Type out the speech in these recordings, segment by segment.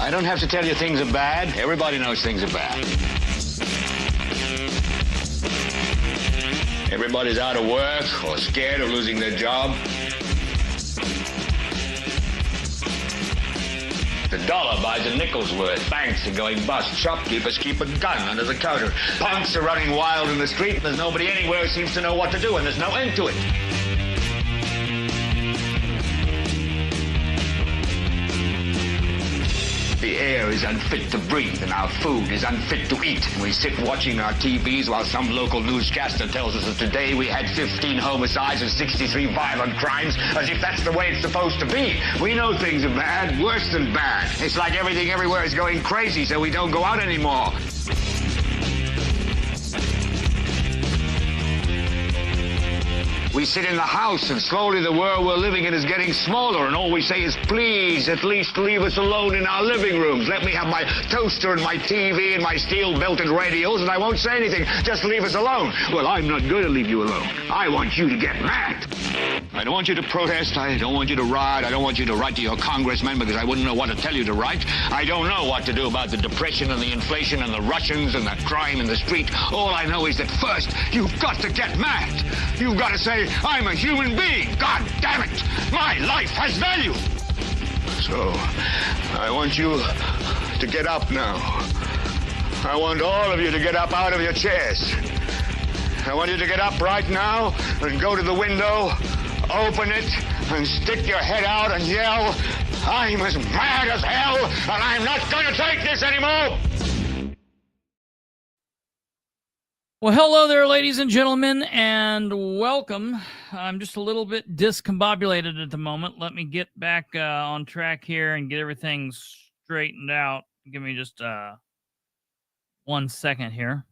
I don't have to tell you things are bad. Everybody knows things are bad. Everybody's out of work or scared of losing their job. The dollar buys a nickel's worth. Banks are going bust. Shopkeepers keep a gun under the counter. Punks are running wild in the street, and there's nobody anywhere who seems to know what to do, and there's no end to it. The air is unfit to breathe, and our food is unfit to eat. We sit watching our TVs while some local newscaster tells us that today we had 15 homicides and 63 violent crimes, as if that's the way it's supposed to be. We know things are bad, worse than bad. It's like everything everywhere is going crazy, so we don't go out anymore. We sit in the house, and slowly the world we're living in is getting smaller, and all we say is, please, at least leave us alone in our living rooms. Let me have my toaster and my TV and my steel-belted radios, and I won't say anything. Just leave us alone. Well, I'm not going to leave you alone. I want you to get mad. I don't want you to protest. I don't want you to riot. I don't want you to write to your congressman because I wouldn't know what to tell you to write. I don't know what to do about the depression and the inflation and the Russians and the crime in the street. All I know is that first, you've got to get mad. You've got to say, I'm a human being. God damn it. My life has value. So, I want you to get up now. I want all of you to get up out of your chairs. I want you to get up right now and go to the window, open it, and stick your head out and yell, I'm as mad as hell, and I'm not going to take this anymore. Well, hello there, ladies and gentlemen, and welcome. I'm just a little bit discombobulated at the moment. Let me get back on track here and get everything straightened out. Give me just 1 second here.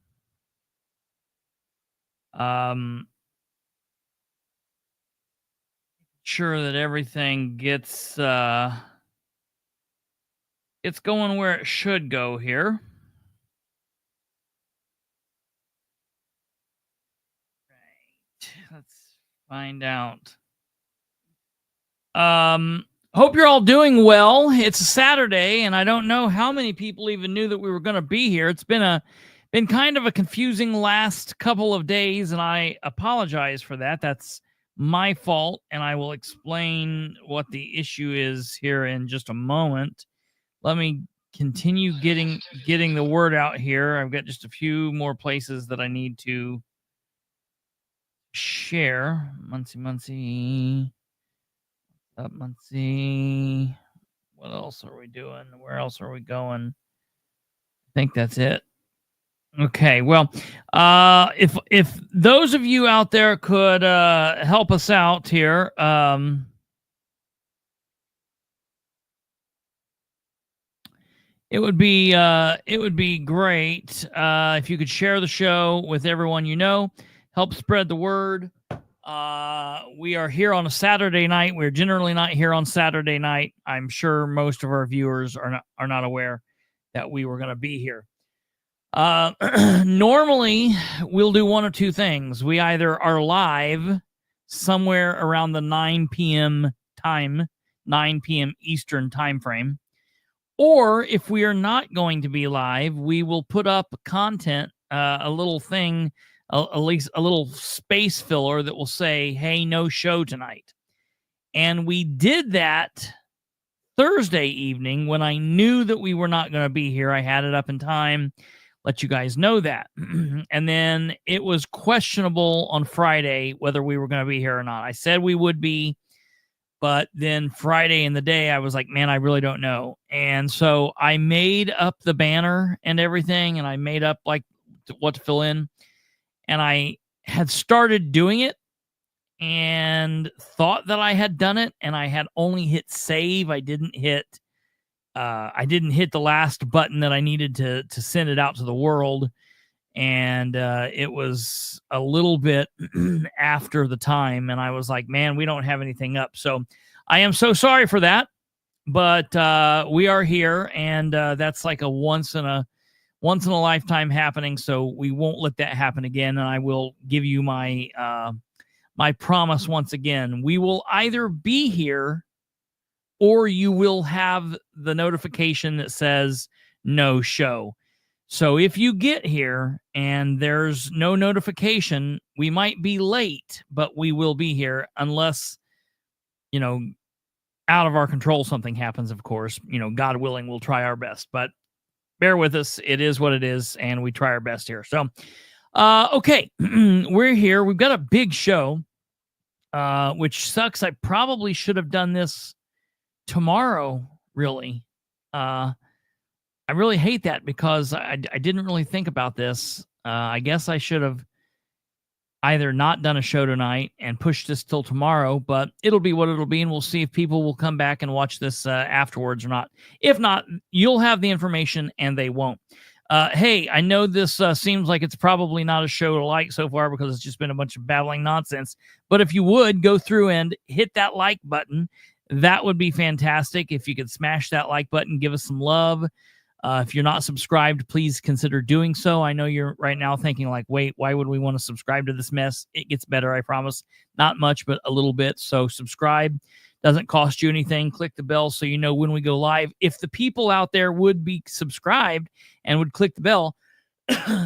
Sure that everything gets going where it should go here. Let's find out. Hope you're all doing well. It's a Saturday, and I don't know how many people even knew that we were going to be here. It's been kind of a confusing last couple of days, and I apologize for that. That's my fault, and I will explain what the issue is here in just a moment. Let me continue getting the word out here. I've got just a few more places that I need to share. Muncie. Up, Muncie. What else are we doing? Where else are we going? I think that's it. Okay, well, if those of you out there could help us out here, it would be great if you could share the show with everyone you know. Help spread the word. We are here on a Saturday night. We're generally not here on Saturday night. I'm sure most of our viewers are not aware that we were going to be here. Normally, we'll do one of two things. We either are live somewhere around the 9 p.m. Eastern time frame, or if we are not going to be live, we will put up content, a little thing, at least a little space filler that will say, hey, no show tonight. And we did that Thursday evening when I knew that we were not going to be here. I had it up in time, let you guys know that. And then it was questionable on Friday whether we were going to be here or not. I said we would be, but then Friday in the day, I was like, man, I really don't know. And so I made up the banner and everything, and I made up like what to fill in. And I had started doing it and thought that I had done it, and I had only hit save. I didn't hit the last button that I needed to send it out to the world. And it was a little bit after the time, and I was like, man, we don't have anything up. So I am so sorry for that, but we are here, and that's like a once in a lifetime happening. So we won't let that happen again. And I will give you my my promise once again. We will either be here or you will have the notification that says no show. So if you get here and there's no notification, we might be late, but we will be here unless, out of our control something happens, of course. God willing, we'll try our best. But bear with us. It is what it is, and we try our best here. So, okay, we're here. We've got a big show, which sucks. I probably should have done this tomorrow, really. I really hate that because I didn't really think about this. I guess I should have either not done a show tonight and pushed this till tomorrow, but it'll be what it'll be, and we'll see if people will come back and watch this afterwards or not. If not, you'll have the information and they won't. Hey, I know this seems like it's probably not a show to like so far because it's just been a bunch of babbling nonsense, but if you would go through and hit that like button, that would be fantastic. If you could smash that like button, give us some love. If you're not subscribed, please consider doing so. I know you're right now thinking like, wait, why would we want to subscribe to this mess? It gets better, I promise. Not much, but a little bit. So subscribe. Doesn't cost you anything. Click the bell so you know when we go live. If the people out there would be subscribed and would click the bell,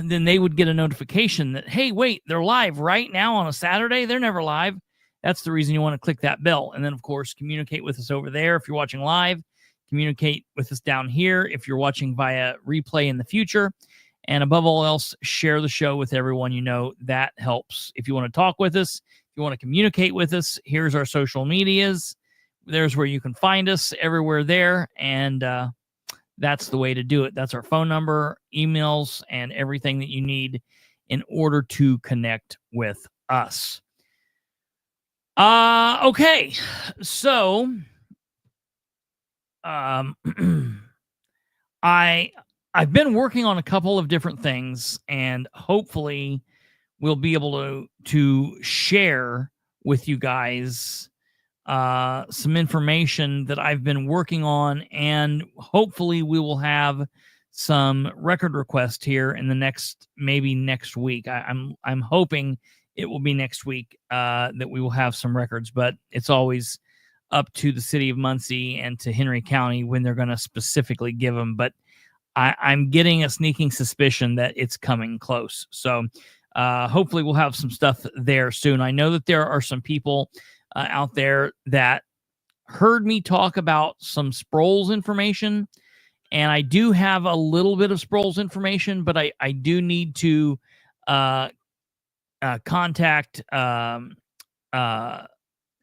then they would get a notification that, hey, wait, they're live right now on a Saturday. They're never live. That's the reason you want to click that bell. And then, of course, communicate with us over there if you're watching live. Communicate with us down here if you're watching via replay in the future. And above all else, share the show with everyone you know. That helps. If you want to talk with us, if you want to communicate with us, here's our social medias. There's where you can find us, everywhere there. And that's the way to do it. That's our phone number, emails, and everything that you need in order to connect with us. Okay, so I've been working on a couple of different things, and hopefully we'll be able to share with you guys some information that I've been working on, and hopefully we will have some record requests here in the maybe next week. I'm hoping it will be next week that we will have some records, but it's always up to the city of Muncie and to Henry County when they're going to specifically give them. But I'm getting a sneaking suspicion that it's coming close. So hopefully we'll have some stuff there soon. I know that there are some people out there that heard me talk about some Sproles information, and I do have a little bit of Sproles information, but I do need to contact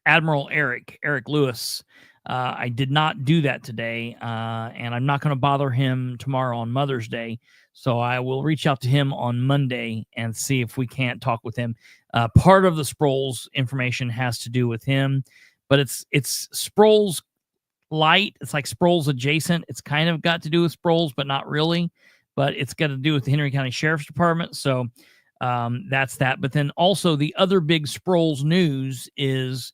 Admiral Eric Lewis. I did not do that today, and I'm not going to bother him tomorrow on Mother's Day, so I will reach out to him on Monday and see if we can't talk with him. Part of the Sproles information has to do with him, but it's Sproles light. It's like Sproles adjacent. It's kind of got to do with Sproles, but not really. But it's got to do with the Henry County Sheriff's Department, so that's that. But then also the other big Sproles news is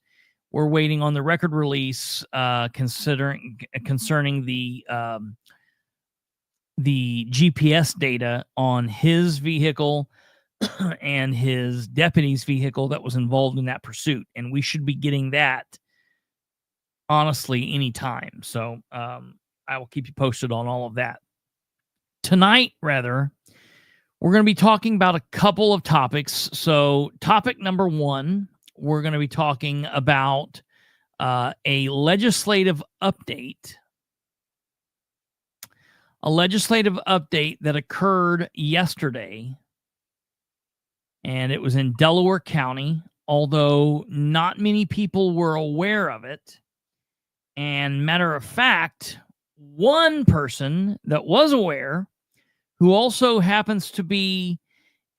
we're waiting on the record release concerning the GPS data on his vehicle and his deputy's vehicle that was involved in that pursuit. And we should be getting that, honestly, anytime. So I will keep you posted on all of that. Tonight, rather, we're going to be talking about a couple of topics. So topic number one, we're going to be talking about a legislative update. A legislative update that occurred yesterday, and it was in Delaware County, although not many people were aware of it. And matter of fact, one person that was aware, who also happens to be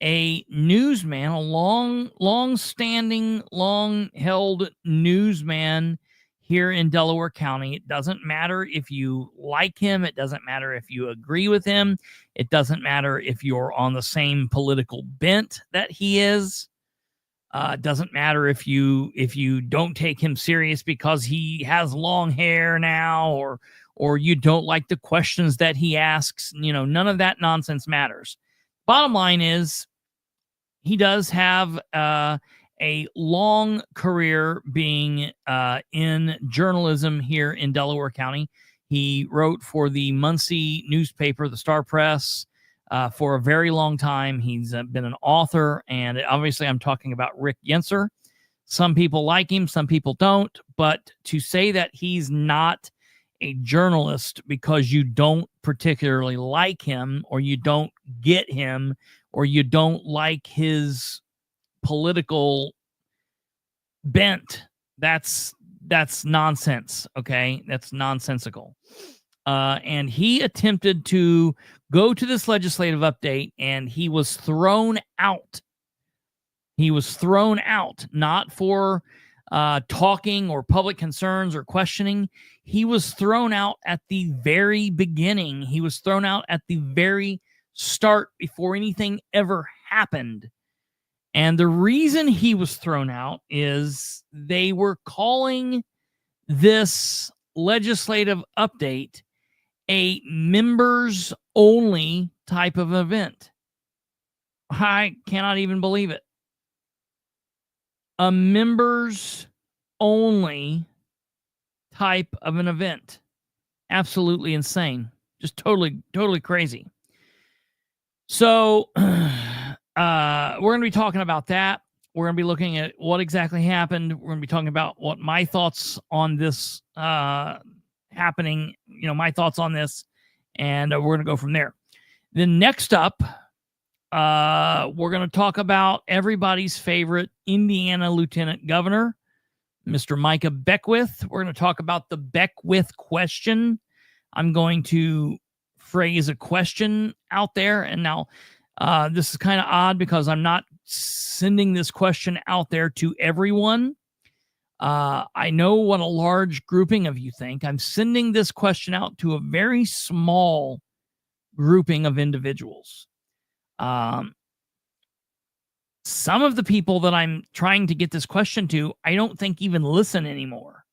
a newsman, a long-standing, long-held newsman here in Delaware County. It doesn't matter if you like him. It doesn't matter if you agree with him. It doesn't matter if you're on the same political bent that he is. It doesn't matter if you don't take him serious because he has long hair now, or you don't like the questions that he asks. None of that nonsense matters. Bottom line is, he does have a a long career being in journalism here in Delaware County. He wrote for the Muncie newspaper, the Star Press, for a very long time. He's been an author, and obviously I'm talking about Rick Yenser. Some people like him, some people don't, but to say that he's not a journalist because you don't particularly like him, or you don't get him, or you don't like his political bent, that's nonsense. Okay, that's nonsensical. And he attempted to go to this legislative update, and he was thrown out. He was thrown out, not for talking or public concerns or questioning. He was thrown out at the very beginning. He was thrown out at the very start before anything ever happened. And the reason he was thrown out is they were calling this legislative update a members only type of event. I cannot even believe it. A members only type of an event. Absolutely insane. Just totally crazy. So we're going to be talking about that. We're going to be looking at what exactly happened. We're going to be talking about what my thoughts on this happening, my thoughts on this, and we're going to go from there. Then next up, we're going to talk about everybody's favorite Indiana Lieutenant Governor, Mr. Micah Beckwith. We're going to talk about the Beckwith question. I'm going to phrase a question out there. And now this is kind of odd because I'm not sending this question out there to everyone. I know what a large grouping of you think. I'm sending this question out to a very small grouping of individuals. Some of the people that I'm trying to get this question to, I don't think even listen anymore.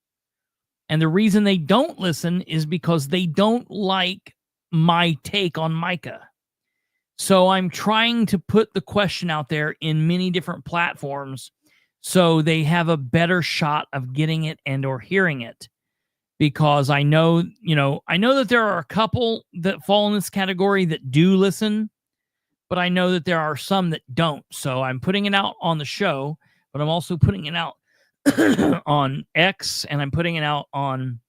And the reason they don't listen is because they don't like my take on Micah. So I'm trying to put the question out there in many different platforms so they have a better shot of getting it and or hearing it. Because I know that there are a couple that fall in this category that do listen, but I know that there are some that don't. So I'm putting it out on the show, but I'm also putting it out on X, and I'm putting it out on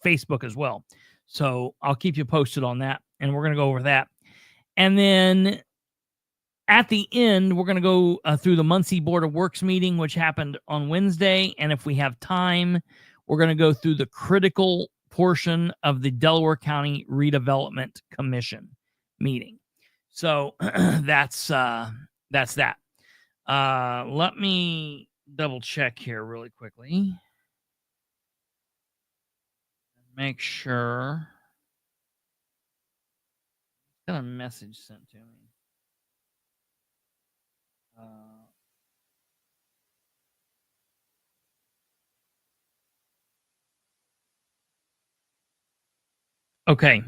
Facebook as well. So I'll keep you posted on that, and we're going to go over that. And then at the end, we're going to go through the Muncie Board of Works meeting, which happened on Wednesday. And if we have time, we're going to go through the critical portion of the Delaware County Redevelopment Commission meeting. So that's that. Let me double check here really quickly. Make sure. Got a message sent to me. Okay.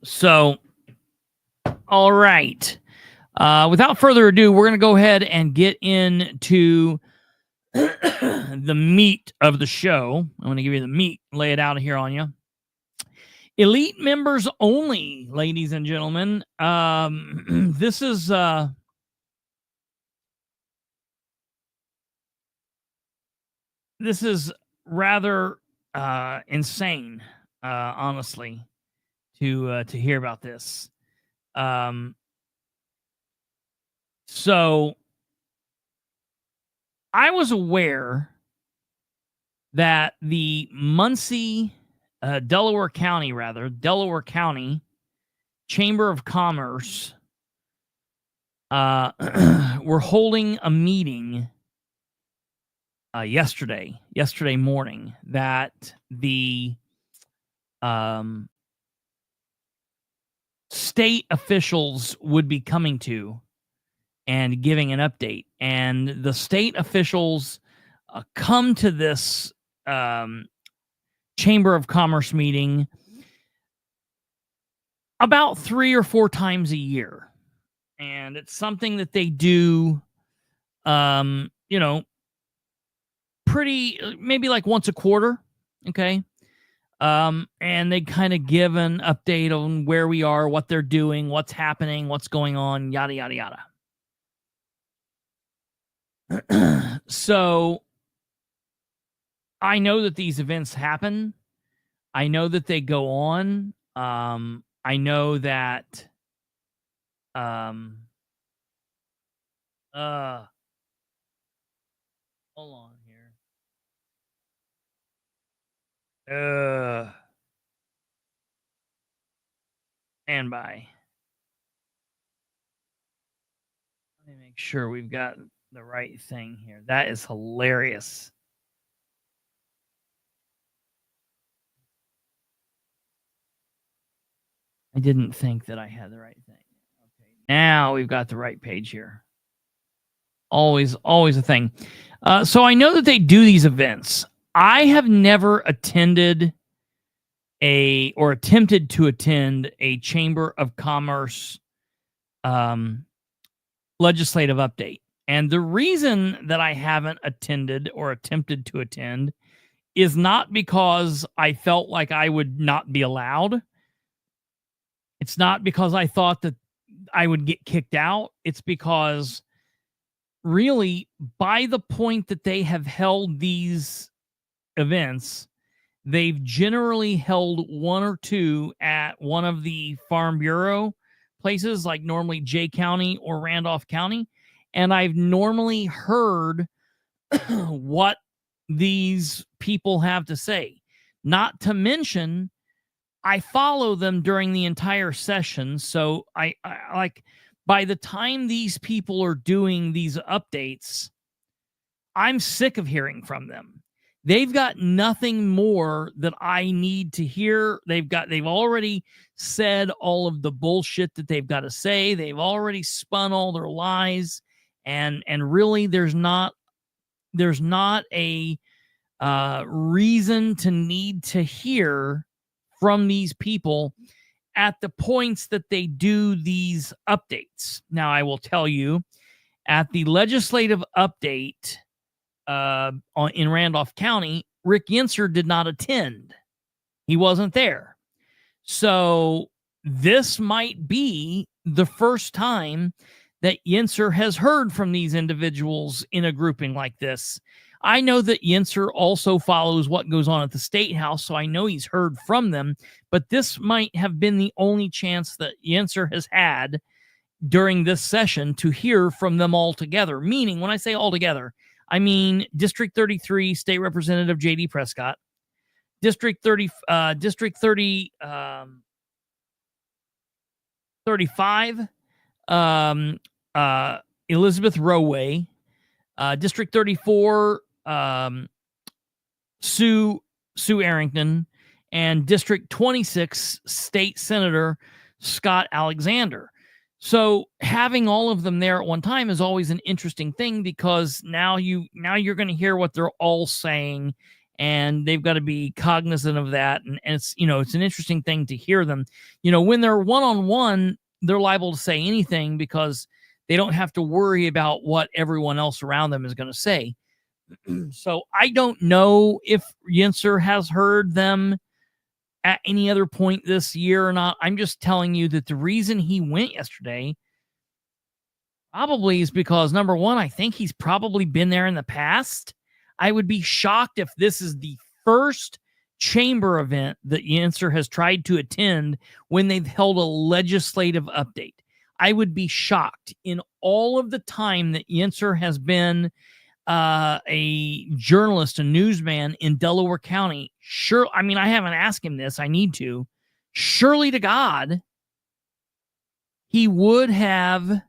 So, all right. Without further ado, we're going to go ahead and get into the meat of the show. I'm going to give you the meat, lay it out here on you. Elite members only, ladies and gentlemen. This is rather insane, honestly, to hear about this. So I was aware that the Muncie, Delaware County Chamber of Commerce were holding a meeting yesterday morning that the state officials would be coming to and giving an update. And the state officials come to this Chamber of Commerce meeting about 3 or 4 times a year. And it's something that they do you know, pretty maybe like once a quarter, okay? And they kind of give an update on where we are, what they're doing, what's happening, what's going on, yada yada yada. So I know that these events happen. I know that they go on. I know that hold on here. Stand by. Let me make sure we've got the right thing here. That is hilarious. I didn't think that I had the right thing. Okay, now we've got the right page here. Always a thing. So I know that they do these events. I have never attended or attempted to attend a Chamber of Commerce legislative update. And the reason that I haven't attended or attempted to attend is not because I felt like I would not be allowed. It's not because I thought that I would get kicked out. It's because really, by the point that they have held these events, they've generally held one or two at one of the Farm Bureau places, like normally Jay County or Randolph County. And I've normally heard what these people have to say. Not to mention, I follow them during the entire session. So I like, by the time these people are doing these updates, I'm sick of hearing from them. They've got nothing more that I need to hear. They've already said all of the bullshit that they've got to say. They've already spun all their lies, and really there's not a reason to need to hear from these people at the points that they do these updates. Now, I will tell you, at the legislative update in Randolph County, Rick Yinser did not attend. He wasn't there. So this might be the first time that Yinser has heard from these individuals in a grouping like this. I know that Yinser also follows what goes on at the State House, so I know he's heard from them, but this might have been the only chance that Yinser has had during this session to hear from them all together. Meaning, when I say all together, I mean District 33 State Representative J.D. Prescott, District 35, Elizabeth Roway, District 34, Sue Arrington, and District 26 State Senator Scott Alexander. So having all of them there at one time is always an interesting thing, because now you're going to hear what they're all saying, and they've got to be cognizant of that. And it's, it's an interesting thing to hear them. When they're one-on-one, they're liable to say anything because they don't have to worry about what everyone else around them is going to say. So I don't know if Yinser has heard them at any other point this year or not. I'm just telling you that the reason he went yesterday probably is because, number one, I think he's probably been there in the past. I would be shocked if this is the first chamber event that Yinser has tried to attend when they've held a legislative update. I would be shocked. In all of the time that Yinser has been a journalist, a newsman in Delaware County, sure, I mean, I haven't asked him this. I need to. Surely to God, he would have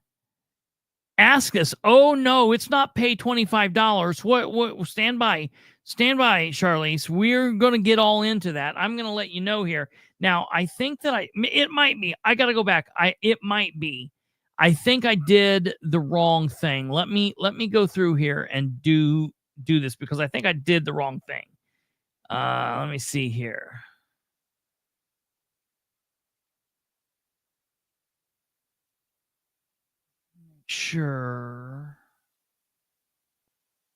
asked us, oh, no, it's not pay $25. What? Stand by, Charlize. We're going to get all into that. I'm going to let you know here. Now, I think that it might be. I got to go back. It might be. I think I did the wrong thing. Let me go through here and do this, because I think I did the wrong thing. Let me see here. Sure.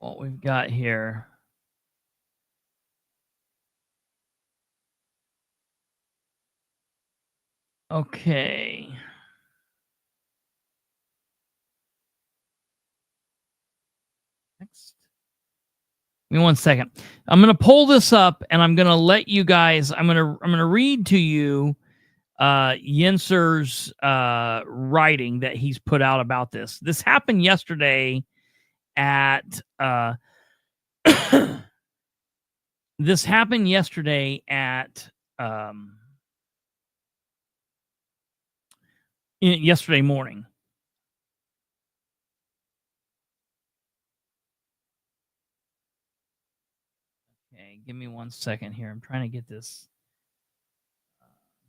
what we've got here. Okay. Next. Give me one second. I'm going to pull this up and I'm going to let you guys, I'm going to read to you Yenser's writing that he's put out about this. This happened yesterday at this happened yesterday at yesterday morning. Okay, give me one second here. I'm trying to get this.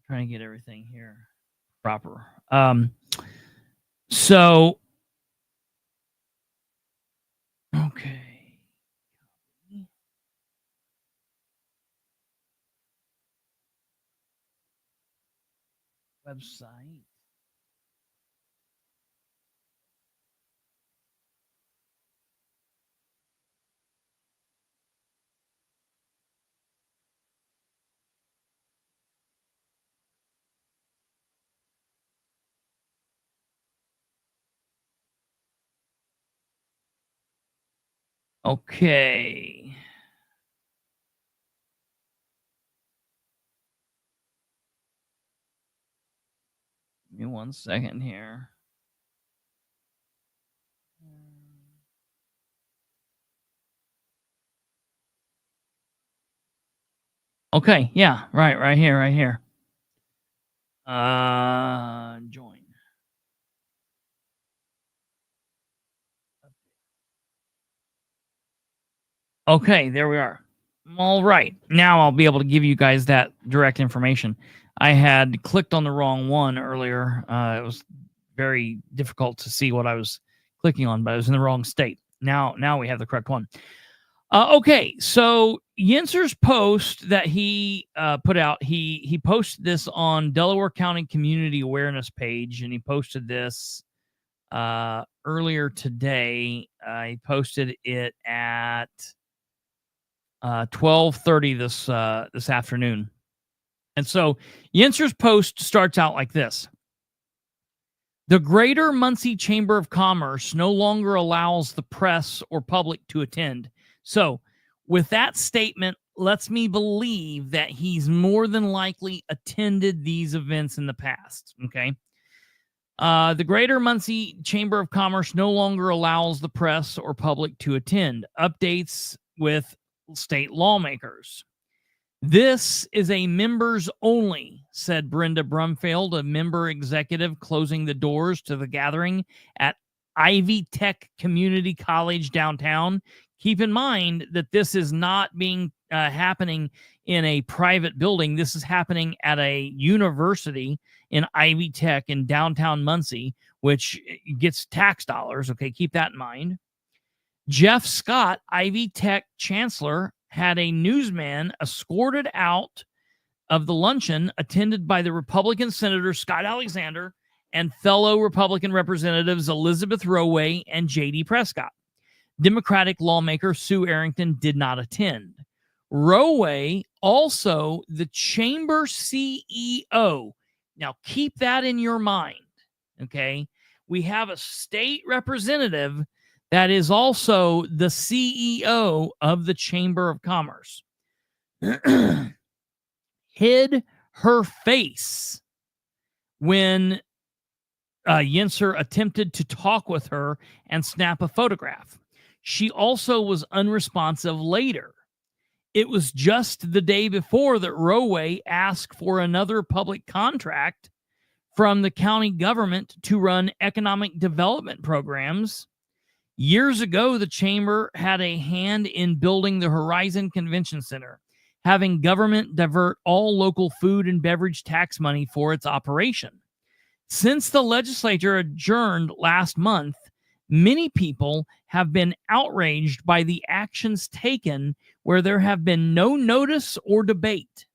Trying to get everything here proper. So, okay. Website. Okay. Give me one second here. Okay, yeah, right here. Join. Okay, there we are. All right. Now I'll be able to give you guys that direct information. I had clicked on the wrong one earlier. It was very difficult to see what I was clicking on, but I was in the wrong state. Now we have the correct one. Okay, so Yenser's post that he put out, he posted this on Delaware County Community Awareness page, and he posted this earlier today. He posted it at 12:30 this afternoon. And so Yenser's post starts out like this. The Greater Muncie Chamber of Commerce no longer allows the press or public to attend. So with that statement, lets me believe that he's more than likely attended these events in the past. Okay. The Greater Muncie Chamber of Commerce no longer allows the press or public to attend. Updates with state lawmakers. This is a members only, said Brenda Brumfield, a member executive closing the doors to the gathering at Ivy Tech Community College downtown. Keep in mind that this is not being happening in a private building. This is happening at a university in Ivy Tech in downtown Muncie, which gets tax dollars. Okay, keep that in mind. Jeff Scott, Ivy Tech chancellor, had a newsman escorted out of the luncheon attended by the Republican Senator Scott Alexander and fellow Republican Representatives Elizabeth Roway and J.D. Prescott. Democratic lawmaker Sue Arrington did not attend. Roway, also the chamber CEO. Now, keep that in your mind, okay? We have a state representative that is also the CEO of the Chamber of Commerce. Hid her face when Yenser attempted to talk with her and snap a photograph. She also was unresponsive later. It was just the day before that Roway asked for another public contract from the county government to run economic development programs. Years ago, the chamber had a hand in building the Horizon Convention Center, having government divert all local food and beverage tax money for its operation. Since the legislature adjourned last month, many people have been outraged by the actions taken where there have been no notice or debate.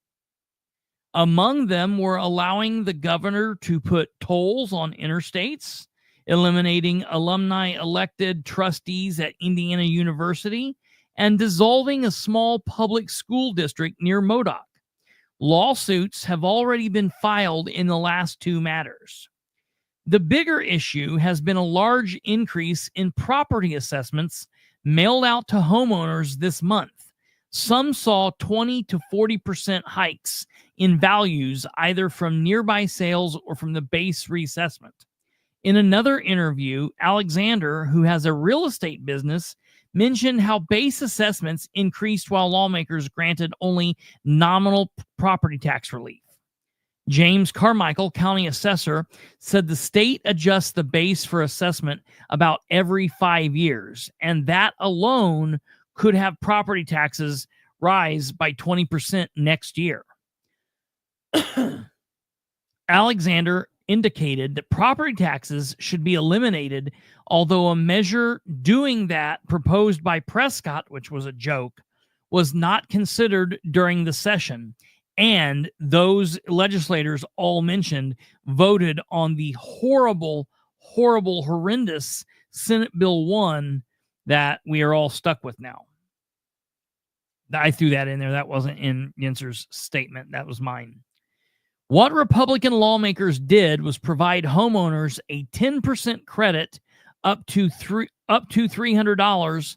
Among them were allowing the governor to put tolls on interstates, eliminating alumni elected trustees at Indiana University, and dissolving a small public school district near Modoc. Lawsuits have already been filed in the last two matters. The bigger issue has been a large increase in property assessments mailed out to homeowners this month. Some saw 20 to 40% hikes in values either from nearby sales or from the base reassessment. In another interview, Alexander, who has a real estate business, mentioned how base assessments increased while lawmakers granted only nominal property tax relief. James Carmichael, county assessor, said the state adjusts the base for assessment about every 5 years, and that alone could have property taxes rise by 20% next year. Alexander indicated that property taxes should be eliminated, although a measure doing that proposed by Prescott, which was a joke, was not considered during the session. And those legislators all mentioned voted on the horrible, horrendous Senate Bill 1 that we are all stuck with now. I threw that in there. That wasn't in Yenser's statement. That was mine. What Republican lawmakers did was provide homeowners a 10% credit up to $300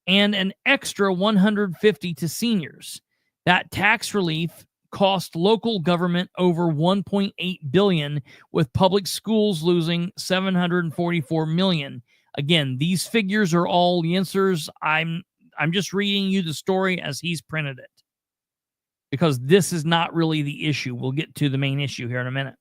and an extra $150 to seniors. That tax relief cost local government over $1.8 billion, with public schools losing $744 million. Again, these figures are all Yenser's. I'm just reading you the story as he's printed it, because this is not really the issue. We'll get to the main issue here in a minute.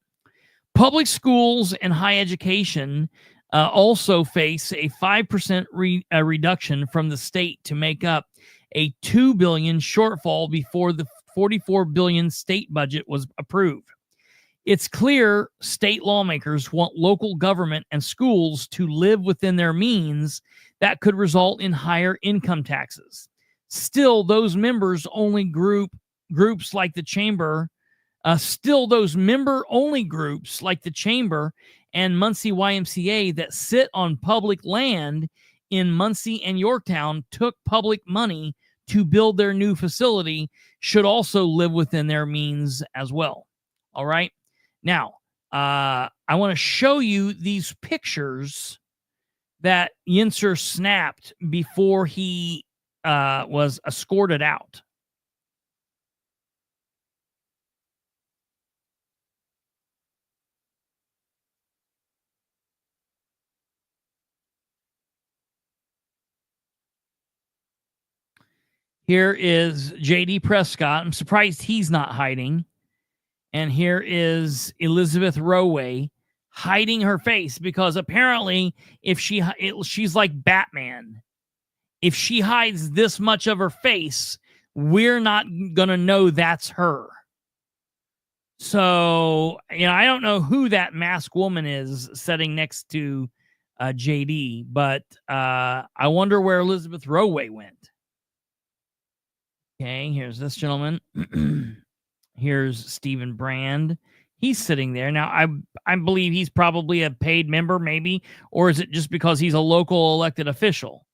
Public schools and higher education also face a 5% reduction from the state to make up a $2 billion shortfall before the $44 billion state budget was approved. It's clear state lawmakers want local government and schools to live within their means. That could result in higher income taxes. Still, those members-only groups like the Chamber, those member-only groups like the Chamber and Muncie YMCA that sit on public land in Muncie and Yorktown took public money to build their new facility should also live within their means as well. All right. Now, I want to show you these pictures that Yenser snapped before he was escorted out. Here is J.D. Prescott. I'm surprised he's not hiding. And here is Elizabeth Roway hiding her face, because apparently she's like Batman. If she hides this much of her face, we're not going to know that's her. So, I don't know who that masked woman is sitting next to JD, but I wonder where Elizabeth Roway went. Okay, here's this gentleman. Here's Stephen Brand. He's sitting there. Now, I believe he's probably a paid member, maybe, or is it just because he's a local elected official?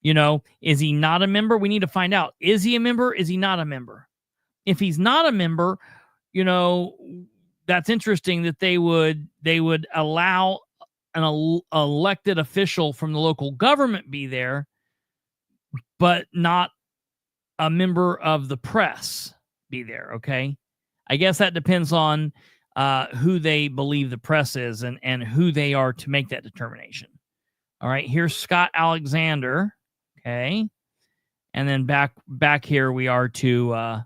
Is he not a member? We need to find out. Is he a member? Is he not a member? If he's not a member, that's interesting that they would allow an elected official from the local government be there, but not a member of the press be there. Okay. I guess that depends on who they believe the press is and who they are to make that determination. All right. Here's Scott Alexander. Okay. And then back here we are to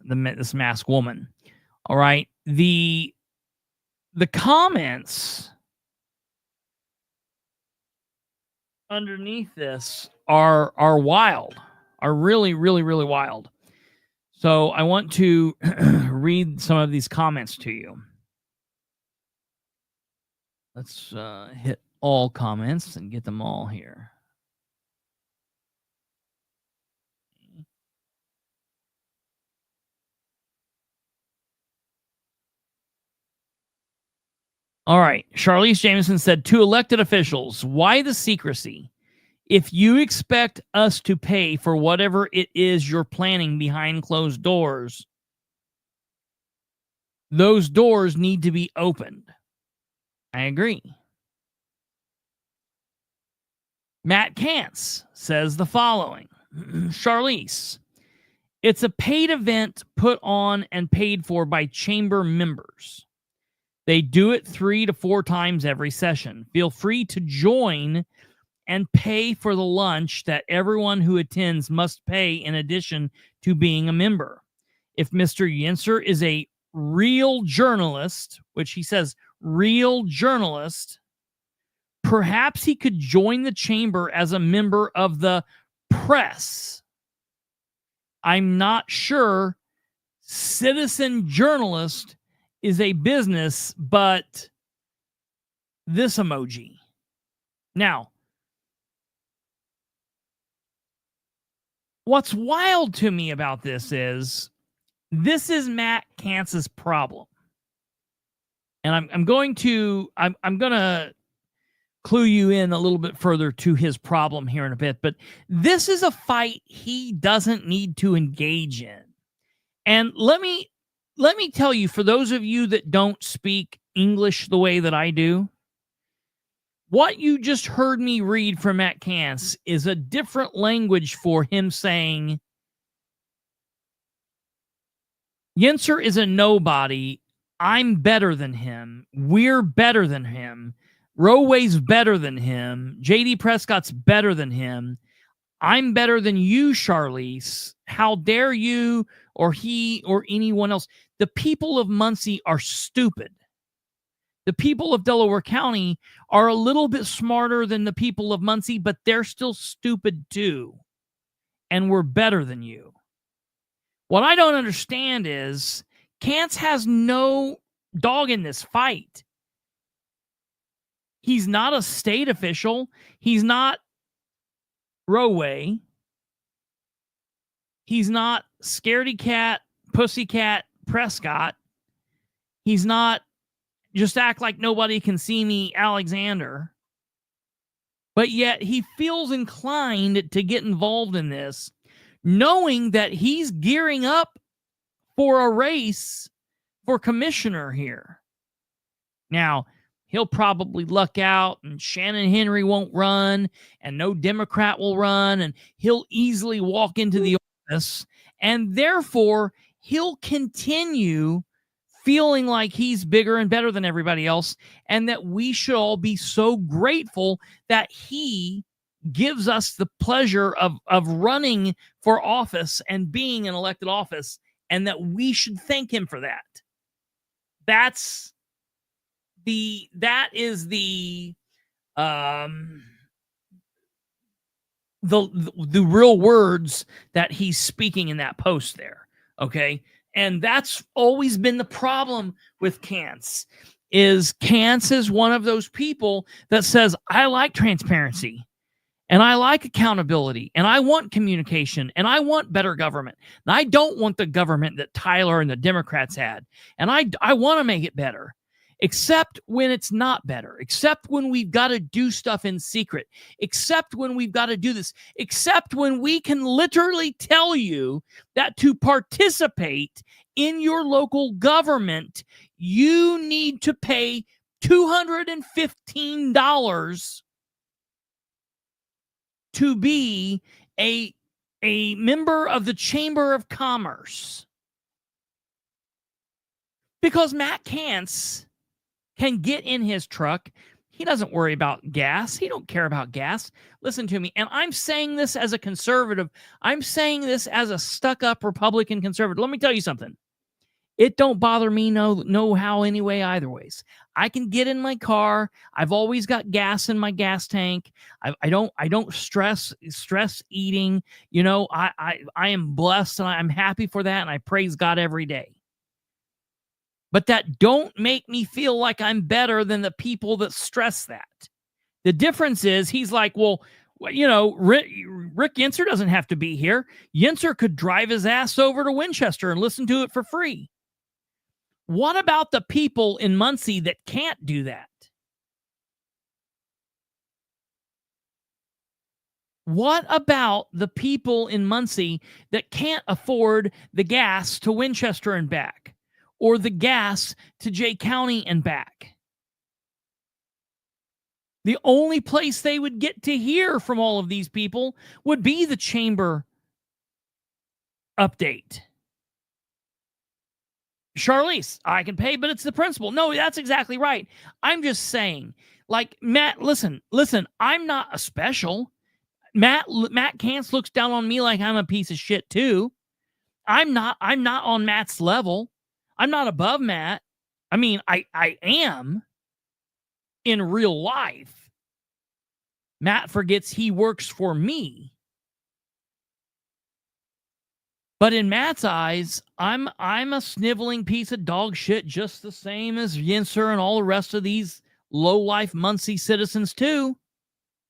this masked woman. All right. The comments underneath this are wild, are really, really, really wild. So I want to read some of these comments to you. Let's hit all comments and get them all here. All right. Charlize Jameson said, to elected officials, why the secrecy? If you expect us to pay for whatever it is you're planning behind closed doors, those doors need to be opened. I agree. Matt Kantz says the following. Charlize, it's a paid event put on and paid for by chamber members. They do it 3 to 4 times every session. Feel free to join and pay for the lunch that everyone who attends must pay in addition to being a member. If Mr. Yinser is a real journalist, which he says real journalist, perhaps he could join the chamber as a member of the press. I'm not sure citizen journalist is a business, but this emoji. Now, what's wild to me about this is Matt Kantz's problem. And I'm going to clue you in a little bit further to his problem here in a bit, but this is a fight he doesn't need to engage in. And let me tell you, for those of you that don't speak English the way that I do, what you just heard me read from Matt Kantz is a different language for him saying, Yinser is a nobody. I'm better than him. We're better than him. Roway's better than him. J.D. Prescott's better than him. I'm better than you, Charlize. How dare you or he or anyone else? The people of Muncie are stupid. The people of Delaware County are a little bit smarter than the people of Muncie, but they're still stupid too. And we're better than you. What I don't understand is Kantz has no dog in this fight. He's not a state official. He's not Roway. He's not Scaredy Cat, Pussycat Prescott. He's not just act like nobody can see me, Alexander. But yet he feels inclined to get involved in this, knowing that he's gearing up for a race for commissioner here. Now, he'll probably luck out and Shannon Henry won't run and no Democrat will run and he'll easily walk into the office, and therefore he'll continue feeling like he's bigger and better than everybody else, and that we should all be so grateful that he gives us the pleasure of running for office and being in elected office, and that we should thank him for that. That is the real words that he's speaking in that post there. Okay. And that's always been the problem with Kantz is one of those people that says, I like transparency and I like accountability and I want communication and I want better government. And I don't want the government that Tyler and the Democrats had. And I want to make it better, except when it's not better, except when we've got to do stuff in secret, except when we've got to do this, except when we can literally tell you that to participate in your local government, you need to pay $215 to be a member of the Chamber of Commerce. Because Matt Kantz can get in his truck. He doesn't worry about gas. He don't care about gas. Listen to me. And I'm saying this as a conservative. I'm saying this as a stuck-up Republican conservative. Let me tell you something. It don't bother me no how anyway either ways. I can get in my car. I've always got gas in my gas tank. I don't stress eating. You know, I am blessed and I'm happy for that, and I praise God every day. But that don't make me feel like I'm better than the people that stress that. The difference is he's like, well, you know, Rick Yinser doesn't have to be here. Yinser could drive his ass over to Winchester and listen to it for free. What about the people in Muncie that can't do that? What about the people in Muncie that can't afford the gas to Winchester and back, or the gas to Jay County and back? The only place they would get to hear from all of these people would be the chamber update. Charlize, I can pay, but it's the principal. No, that's exactly right. I'm just saying, like, Matt, listen, I'm not a special. Matt Kantz looks down on me like I'm a piece of shit too. I'm not on Matt's level. I'm not above Matt. I mean, I am in real life. Matt forgets he works for me. But in Matt's eyes, I'm a sniveling piece of dog shit just the same as Yinser and all the rest of these low-life Muncie citizens too.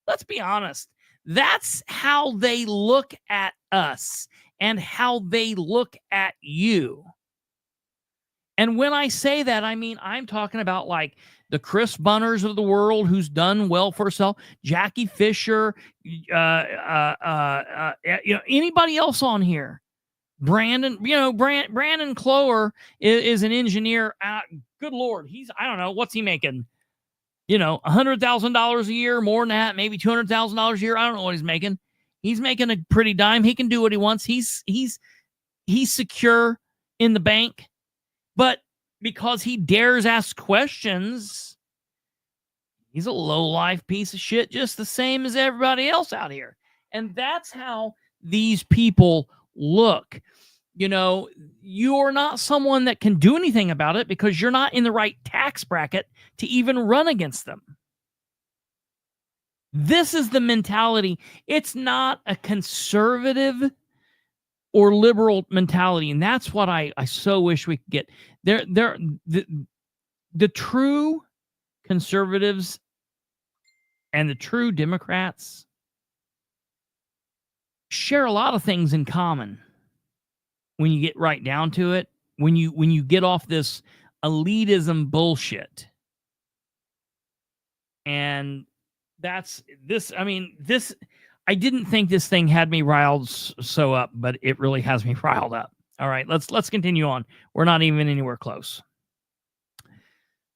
Let's be honest. That's how they look at us and how they look at you. And when I say that, I mean, I'm talking about like the Chris Bunners of the world who's done well for herself, Jackie Fisher, anybody else on here. Brandon Clower is an engineer. Good Lord. I don't know. What's he making? $100,000 a year, more than that, maybe $200,000 a year. I don't know what he's making. He's making a pretty dime. He can do what he wants. He's secure in the bank, but because he dares ask questions, he's a low-life piece of shit, just the same as everybody else out here. And that's how these people look. You're not someone that can do anything about it because you're not in the right tax bracket to even run against them. This is the mentality. It's not a conservative or liberal mentality. And that's what I so wish we could get. The true conservatives and the true Democrats share a lot of things in common. When you get right down to it, when you get off this elitism bullshit. And that's this. I mean, this, I didn't think this thing had me riled so up, but it really has me riled up. All right, let's continue on. We're not even anywhere close.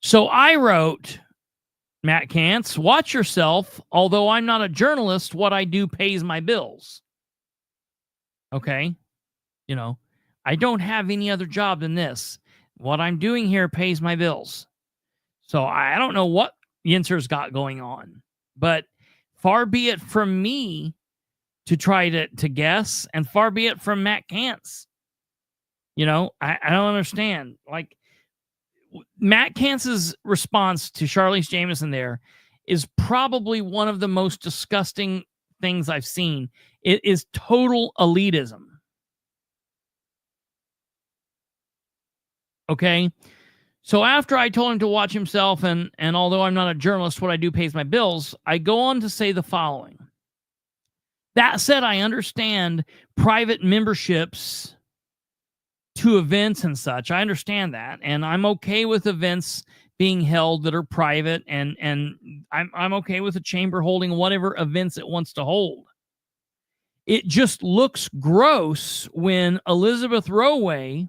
So I wrote, Matt Kantz, watch yourself. Although I'm not a journalist, what I do pays my bills. Okay. I don't have any other job than this. What I'm doing here pays my bills. So I don't know what Yinser's got going on, but far be it from me to try to guess, and far be it from Matt Kantz. I don't understand. Like, Matt Kantz's response to Charlize Jamieson there is probably one of the most disgusting things I've seen. It is total elitism. Okay, so after I told him to watch himself, and although I'm not a journalist, what I do pays my bills, I go on to say the following. That said, I understand private memberships to events and such. I understand that, and I'm okay with events being held that are private, and I'm okay with the chamber holding whatever events it wants to hold. It just looks gross when Elizabeth Roway,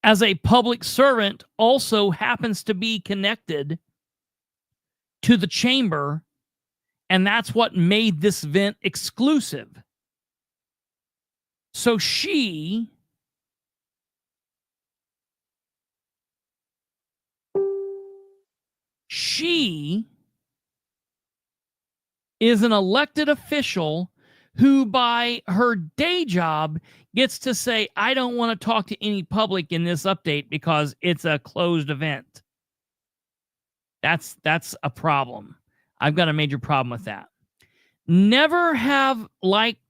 as a public servant, also happens to be connected to the chamber, and that's what made this event exclusive. So she is an elected official who, by her day job, gets to say, I don't want to talk to any public in this update because it's a closed event. That's a problem. I've got a major problem with that. Never have liked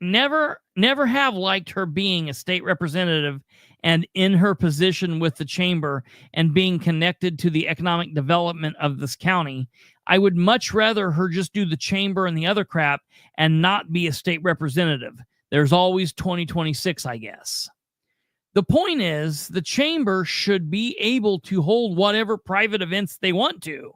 her being a state representative and in her position with the chamber and being connected to the economic development of this county. I would much rather her just do the chamber and the other crap and not be a state representative. There's always 2026, I guess. The point is, the chamber should be able to hold whatever private events they want to.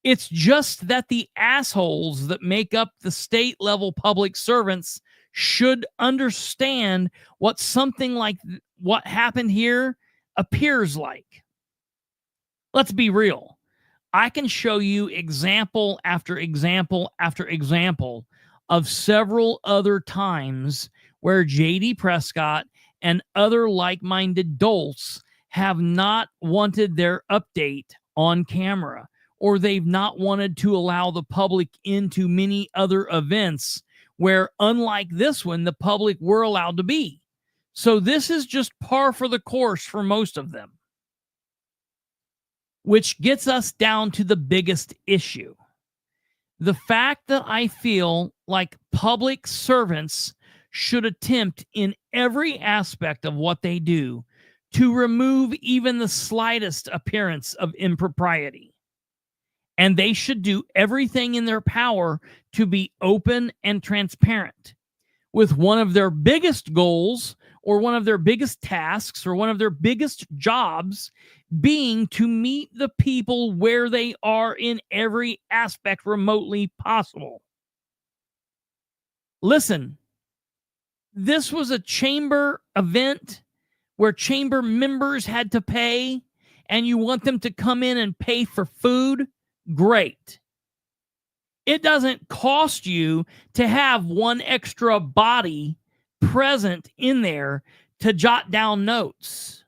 It's just that the assholes that make up the state-level public servants should understand what something like what happened here appears like. Let's be real. I can show you example after example after example of several other times where J.D. Prescott and other like-minded dolts have not wanted their update on camera, or they've not wanted to allow the public into many other events where, unlike this one, the public were allowed to be. So this is just par for the course for most of them. Which gets us down to the biggest issue. The fact that I feel like public servants should attempt in every aspect of what they do to remove even the slightest appearance of impropriety. And they should do everything in their power to be open and transparent, with one of their biggest goals or one of their biggest tasks or one of their biggest jobs being to meet the people where they are in every aspect remotely possible. Listen, this was a chamber event where chamber members had to pay, and you want them to come in and pay for food? Great. It doesn't cost you to have one extra body present in there to jot down notes.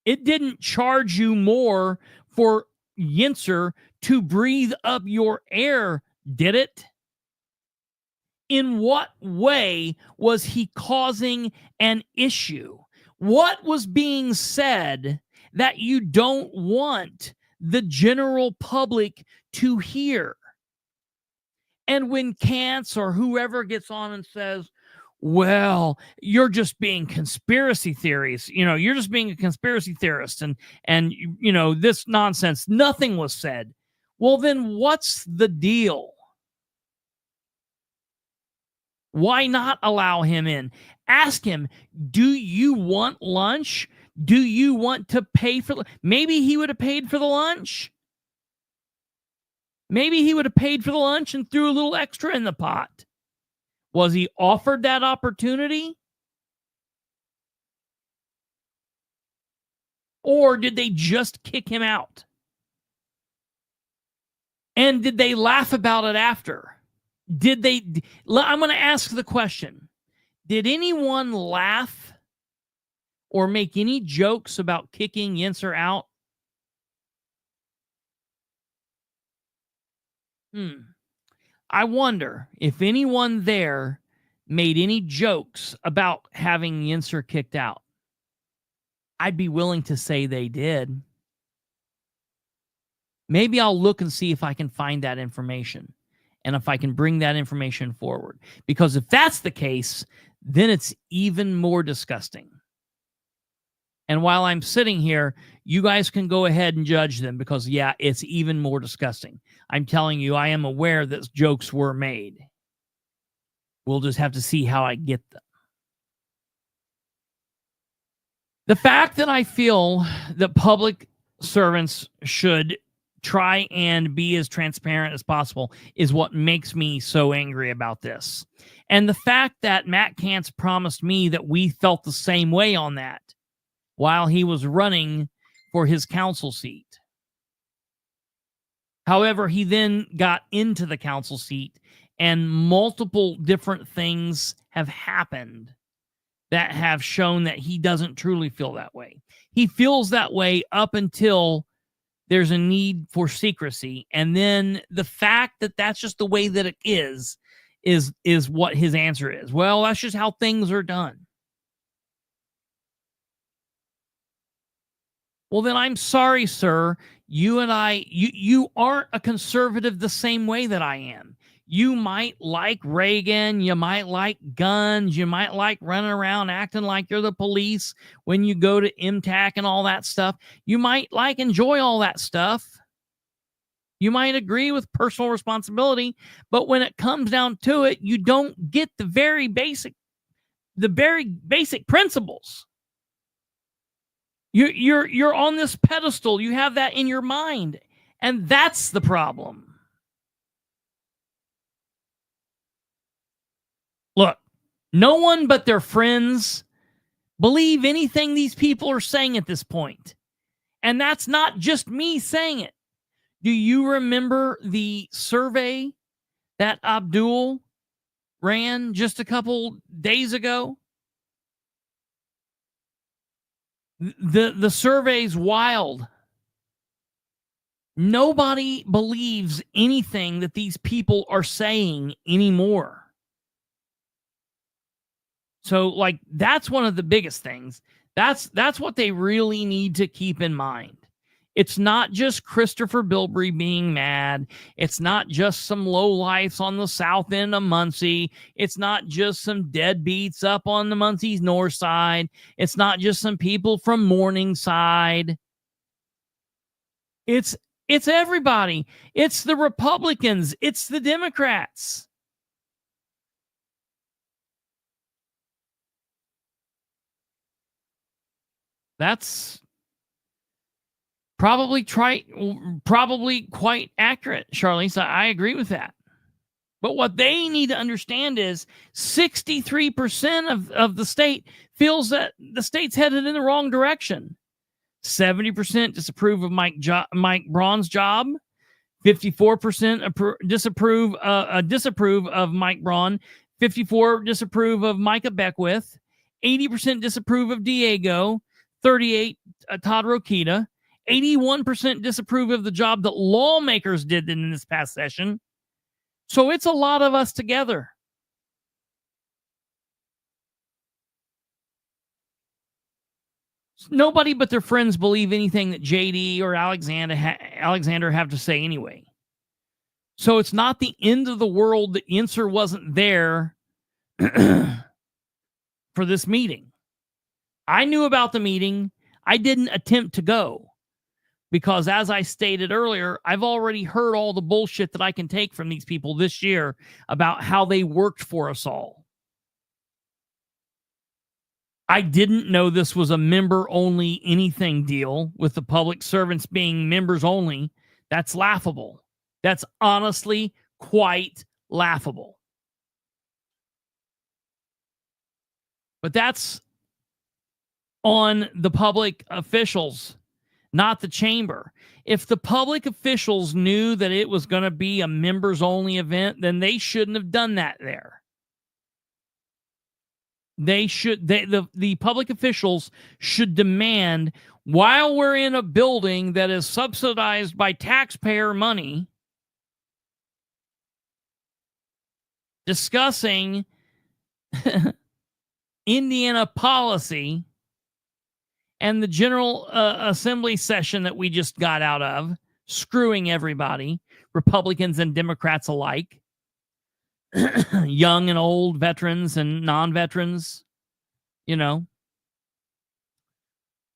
It didn't charge you more for Yinzer to breathe up your air, did it? In what way was he causing an issue? What was being said that you don't want the general public to hear? And when Kantz or whoever gets on and says, well, you're just being conspiracy theories, you're just being a conspiracy theorist, and this nonsense, nothing was said. Well, then what's the deal? Why not allow him in? Ask him, do you want lunch? Do you want to pay for? Maybe he would have paid for the lunch. Maybe he would have paid for the lunch and threw a little extra in the pot. Was he offered that opportunity? Or did they just kick him out? And did they laugh about it after? I'm going to ask the question. Did anyone laugh or make any jokes about kicking Yinzer out? I wonder if anyone there made any jokes about having Yinzer kicked out. I'd be willing to say they did. Maybe I'll look and see if I can find that information and if I can bring that information forward. Because if that's the case, then it's even more disgusting. And while I'm sitting here, you guys can go ahead and judge them because, yeah, it's even more disgusting. I'm telling you, I am aware that jokes were made. We'll just have to see how I get them. The fact that I feel that public servants should try and be as transparent as possible is what makes me so angry about this. And the fact that Matt Kantz promised me that we felt the same way on that while he was running for his council seat. However, he then got into the council seat and multiple different things have happened that have shown that he doesn't truly feel that way. He feels that way up until there's a need for secrecy. And then the fact that that's just the way that it is what his answer is. Well, that's just how things are done. Well, then I'm sorry, sir. You aren't a conservative the same way that I am. You might like Reagan. You might like guns. You might like running around acting like you're the police when you go to MTAC and all that stuff. You might enjoy all that stuff. You might agree with personal responsibility, but when it comes down to it, you don't get the very basic the very basic principles. You're on this pedestal. You have that in your mind, and that's the problem. Look, no one but their friends believe anything these people are saying at this point. And that's not just me saying it. Do you remember the survey that Abdul ran just a couple days ago? The survey's wild. Nobody believes anything that these people are saying anymore. So, like, that's one of the biggest things. That's what they really need to keep in mind. It's not just Christopher Bilbrey being mad. It's not just some lowlifes on the south end of Muncie. It's not just some deadbeats up on the Muncie's north side. It's not just some people from Morningside. It's everybody. It's the Republicans. It's the Democrats. That's probably quite accurate, Charlize. I agree with that. But what they need to understand is 63% of the state feels that the state's headed in the wrong direction. 70% disapprove of Mike Braun's job. 54% disapprove of Mike Braun. 54% disapprove of Micah Beckwith. 80% disapprove of Diego. 38% Todd Rokita. 81% disapprove of the job that lawmakers did in this past session. So it's a lot of us together. Nobody but their friends believe anything that JD or Alexander have to say anyway. So it's not the end of the world that Inser wasn't there for this meeting. I knew about the meeting. I didn't attempt to go because, as I stated earlier, I've already heard all the bullshit that I can take from these people this year about how they worked for us all. I didn't know this was a member-only anything deal with the public servants being members only. That's laughable. That's honestly quite laughable. But that's on the public officials, not the chamber. If the public officials knew that it was going to be a members-only event, then they shouldn't have done that there. The public officials should demand, while we're in a building that is subsidized by taxpayer money, discussing Indiana policy and the General Assembly session that we just got out of, screwing everybody, Republicans and Democrats alike, young and old, veterans and non-veterans, you know.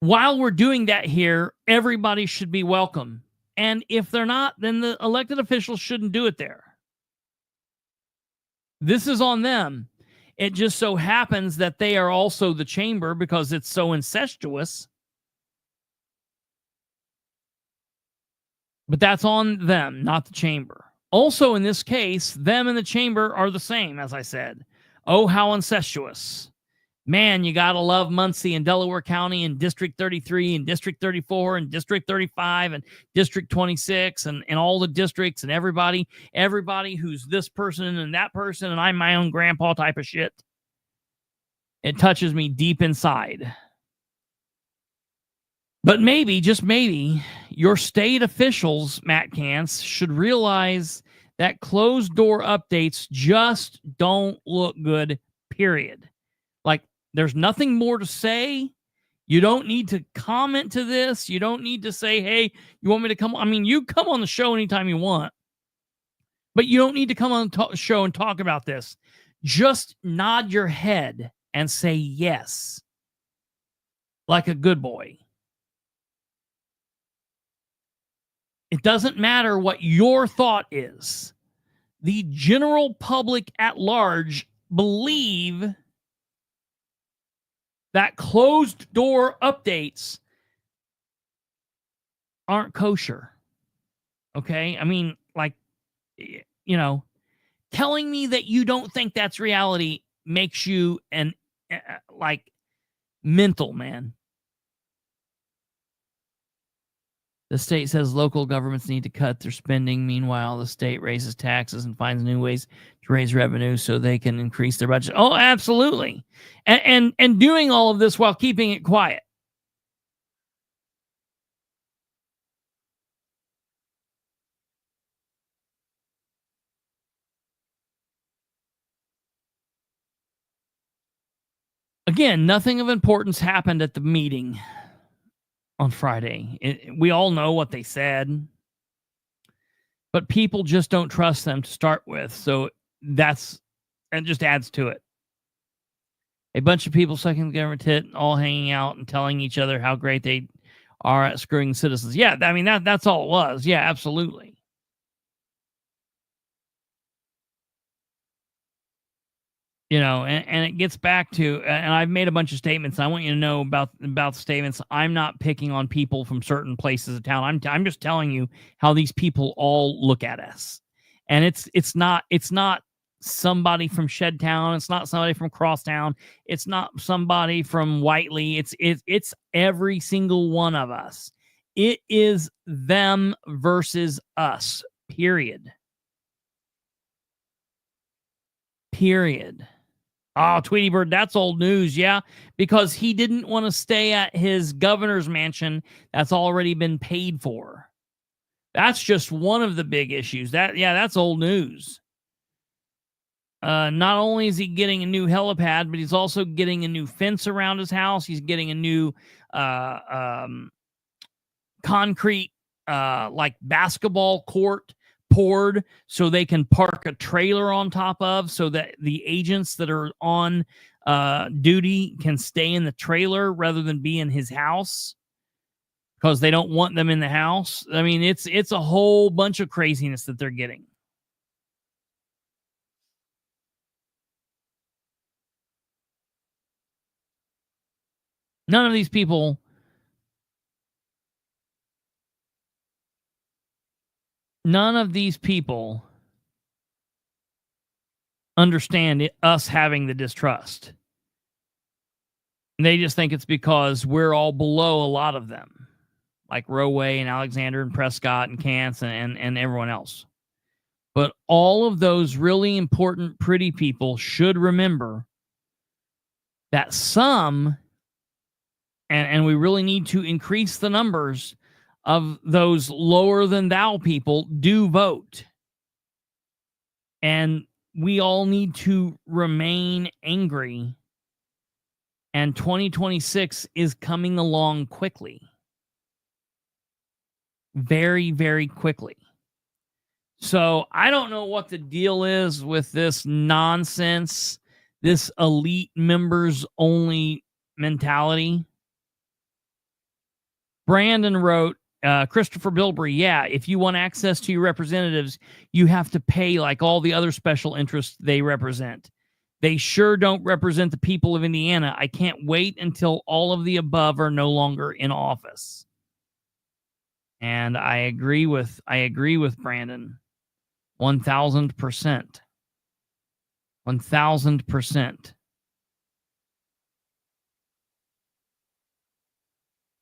While we're doing that here, everybody should be welcome. And if they're not, then the elected officials shouldn't do it there. This is on them. It just so happens that they are also the chamber because it's so incestuous. But that's on them, not the chamber. Also, in this case, them and the chamber are the same, as I said. Oh, how incestuous. Man, you got to love Muncie and Delaware County and District 33 and District 34 and District 35 and District 26 and all the districts and everybody who's this person and that person and I'm my own grandpa type of shit. It touches me deep inside. But maybe, just maybe, your state officials, Matt Kantz, should realize that closed door updates just don't look good, period. Like, there's nothing more to say. You don't need to comment to this. You don't need to say, hey, you want me to come? I mean, you come on the show anytime you want. But you don't need to come on the show and talk about this. Just nod your head and say yes. Like a good boy. It doesn't matter what your thought is. The general public at large believe that closed door updates aren't kosher. Okay? I mean, like, you know, telling me that you don't think that's reality makes you like mental, man. The state says local governments need to cut their spending. Meanwhile, the state raises taxes and finds new ways to raise revenue so they can increase their budget. Oh, absolutely. And doing all of this while keeping it quiet. Again, nothing of importance happened at the meeting on Friday. We all know what they said, but people just don't trust them to start with. So that just adds to it. A bunch of people sucking the government tit, all hanging out and telling each other how great they are at screwing citizens. Yeah, I mean, that's all it was. Yeah, absolutely. You know, and it gets back to, and I've made a bunch of statements. I want you to know about the statements. I'm not picking on people from certain places of town. I'm just telling you how these people all look at us. And it's not somebody from Shedtown. It's not somebody from Crosstown. It's not somebody from Whiteley. It's every single one of us. It is them versus us. Period. Oh, Tweety Bird, that's old news, yeah, because he didn't want to stay at his governor's mansion that's already been paid for. That's just one of the big issues. That's old news. Not only is he getting a new helipad, but he's also getting a new fence around his house. He's getting a new concrete like basketball court poured so they can park a trailer on top of, so that the agents that are on duty can stay in the trailer rather than be in his house because they don't want them in the house. I mean, it's a whole bunch of craziness that they're getting. None of these people understand us having the distrust. They just think it's because we're all below a lot of them, like Roway and Alexander and Prescott and Kantz and everyone else. But all of those really important, pretty people should remember that some, and we really need to increase the numbers of those lower than thou people, do vote. And we all need to remain angry. And 2026 is coming along quickly. Very, very quickly. So I don't know what the deal is with this nonsense, this elite members only mentality. Brandon wrote, Christopher Bilbrey, yeah, if you want access to your representatives, you have to pay like all the other special interests they represent. They sure don't represent the people of Indiana. I can't wait until all of the above are no longer in office. And I agree with Brandon. 1,000%. 1,000%.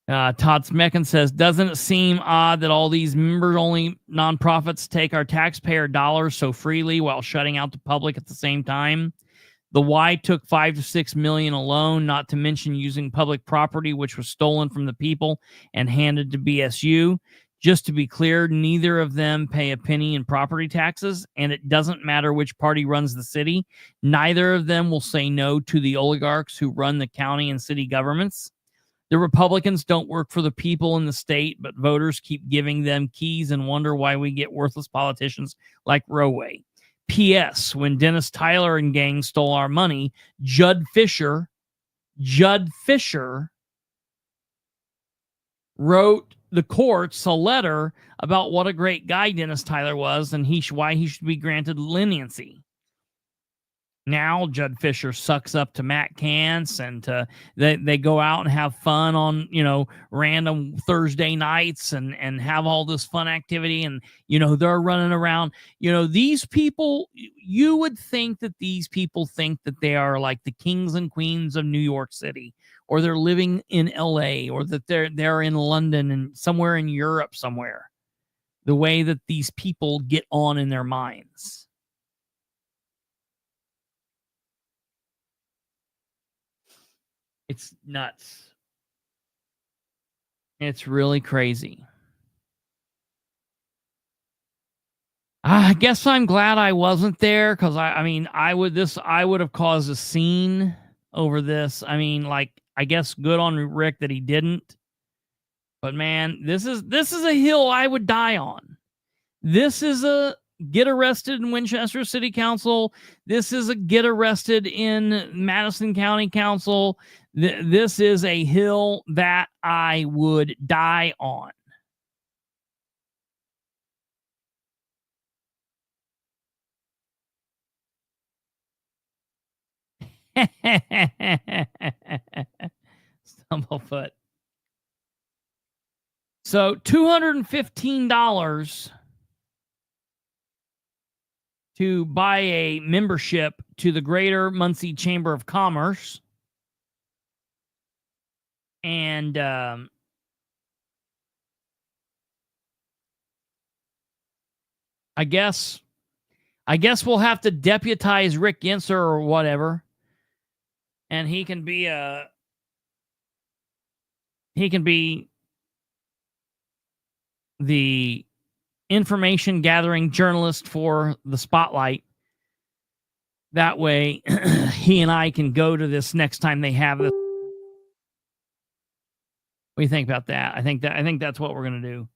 Todd Smecken says, doesn't it seem odd that all these members-only nonprofits take our taxpayer dollars so freely while shutting out the public at the same time? The Y took $5 to $6 million alone, not to mention using public property, which was stolen from the people and handed to BSU. Just to be clear, neither of them pay a penny in property taxes, and it doesn't matter which party runs the city. Neither of them will say no to the oligarchs who run the county and city governments. The Republicans don't work for the people in the state, but voters keep giving them keys and wonder why we get worthless politicians like Roway. P.S. When Dennis Tyler and gang stole our money, Judd Fisher wrote the courts a letter about what a great guy Dennis Tyler was and why he should be granted leniency. Now Judd Fisher sucks up to Matt Kance, and they go out and have fun on, random Thursday nights and have all this fun activity, and they're running around. These people, you would think that these people think that they are like the kings and queens of New York City, or they're living in LA, or that they're in London and somewhere in Europe somewhere. The way that these people get on in their minds. It's nuts. It's really crazy. I guess I'm glad I wasn't there, because I would have caused a scene over this. I guess good on Rick that he didn't. But man, this is a hill I would die on. This is a get arrested in Winchester City Council. This is a get arrested in Madison County Council. This is a hill that I would die on. Stumblefoot. So $215 to buy a membership to the Greater Muncie Chamber of Commerce. And I guess we'll have to deputize Rick Yinser or whatever. And he can be the information gathering journalist for the Spotlight. That way he and I can go to this next time they have this. What do you think about that? I think that's what we're going to do.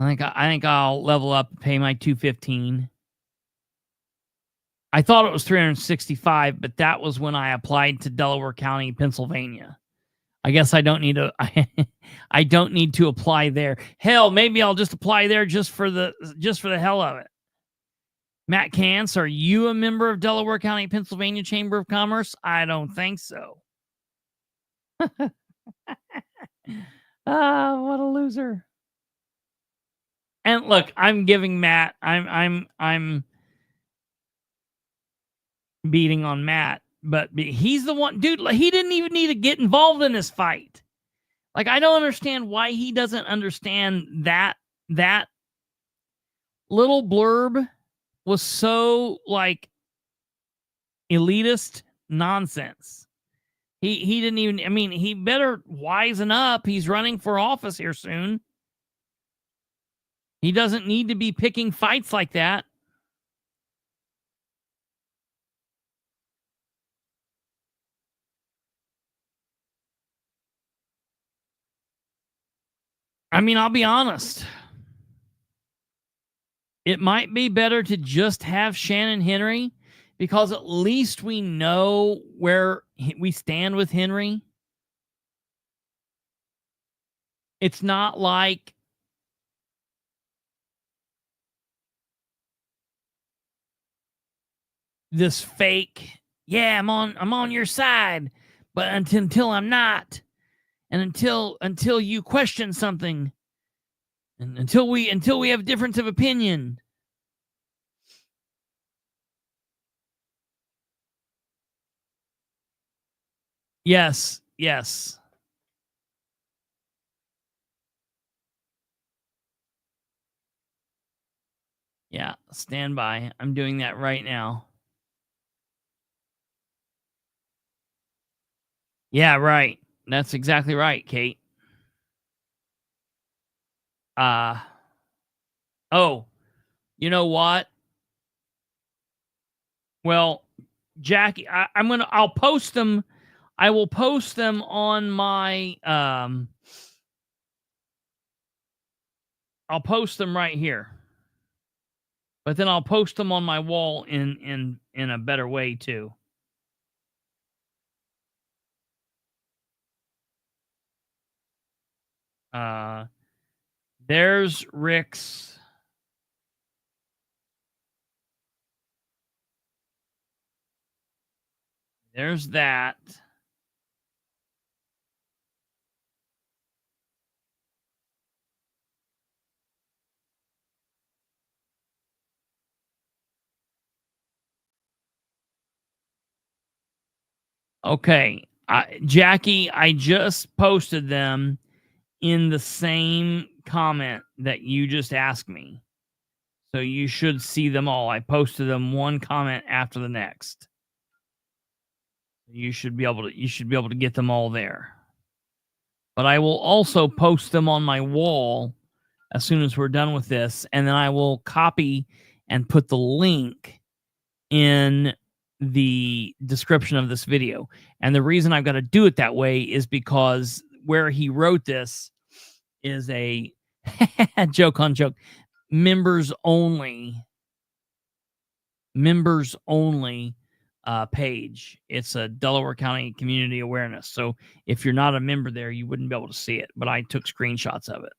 I think I'll level up and pay my $215. I thought it was $365, but that was when I applied to Delaware County, Pennsylvania. I guess I don't need to. I don't need to apply there. Hell, maybe I'll just apply there just for the hell of it. Matt Kance, are you a member of Delaware County, Pennsylvania Chamber of Commerce? I don't think so. What a loser! And look, I'm giving Matt. I'm beating on Matt, but he's the one, dude. He didn't even need to get involved in this fight. Like, I don't understand why he doesn't understand that little blurb was so like elitist nonsense. He didn't even. I mean, he better wisen up. He's running for office here soon. He doesn't need to be picking fights like that. I mean, I'll be honest. It might be better to just have Shannon Henry, because at least we know where we stand with Henry. It's not like this fake, yeah, I'm on your side, but until I'm not, and until you question something, and until we have a difference of opinion. Yes. Yeah, stand by. I'm doing that right now. Yeah, right. That's exactly right, Kate. Oh, you know what? Well, Jackie, I'll post them. I will post them on my, I'll post them right here. But then I'll post them on my wall in a better way too. There's Rick's. There's that. Okay. Jackie, I just posted them in the same comment that you just asked me. So you should see them all. I posted them one comment after the next. You should be able to get them all there. But I will also post them on my wall as soon as we're done with this, and then I will copy and put the link in the description of this video. And the reason I've got to do it that way is because where he wrote this is a joke on joke, members only page. It's a Delaware County Community Awareness. So if you're not a member there, you wouldn't be able to see it, but I took screenshots of it.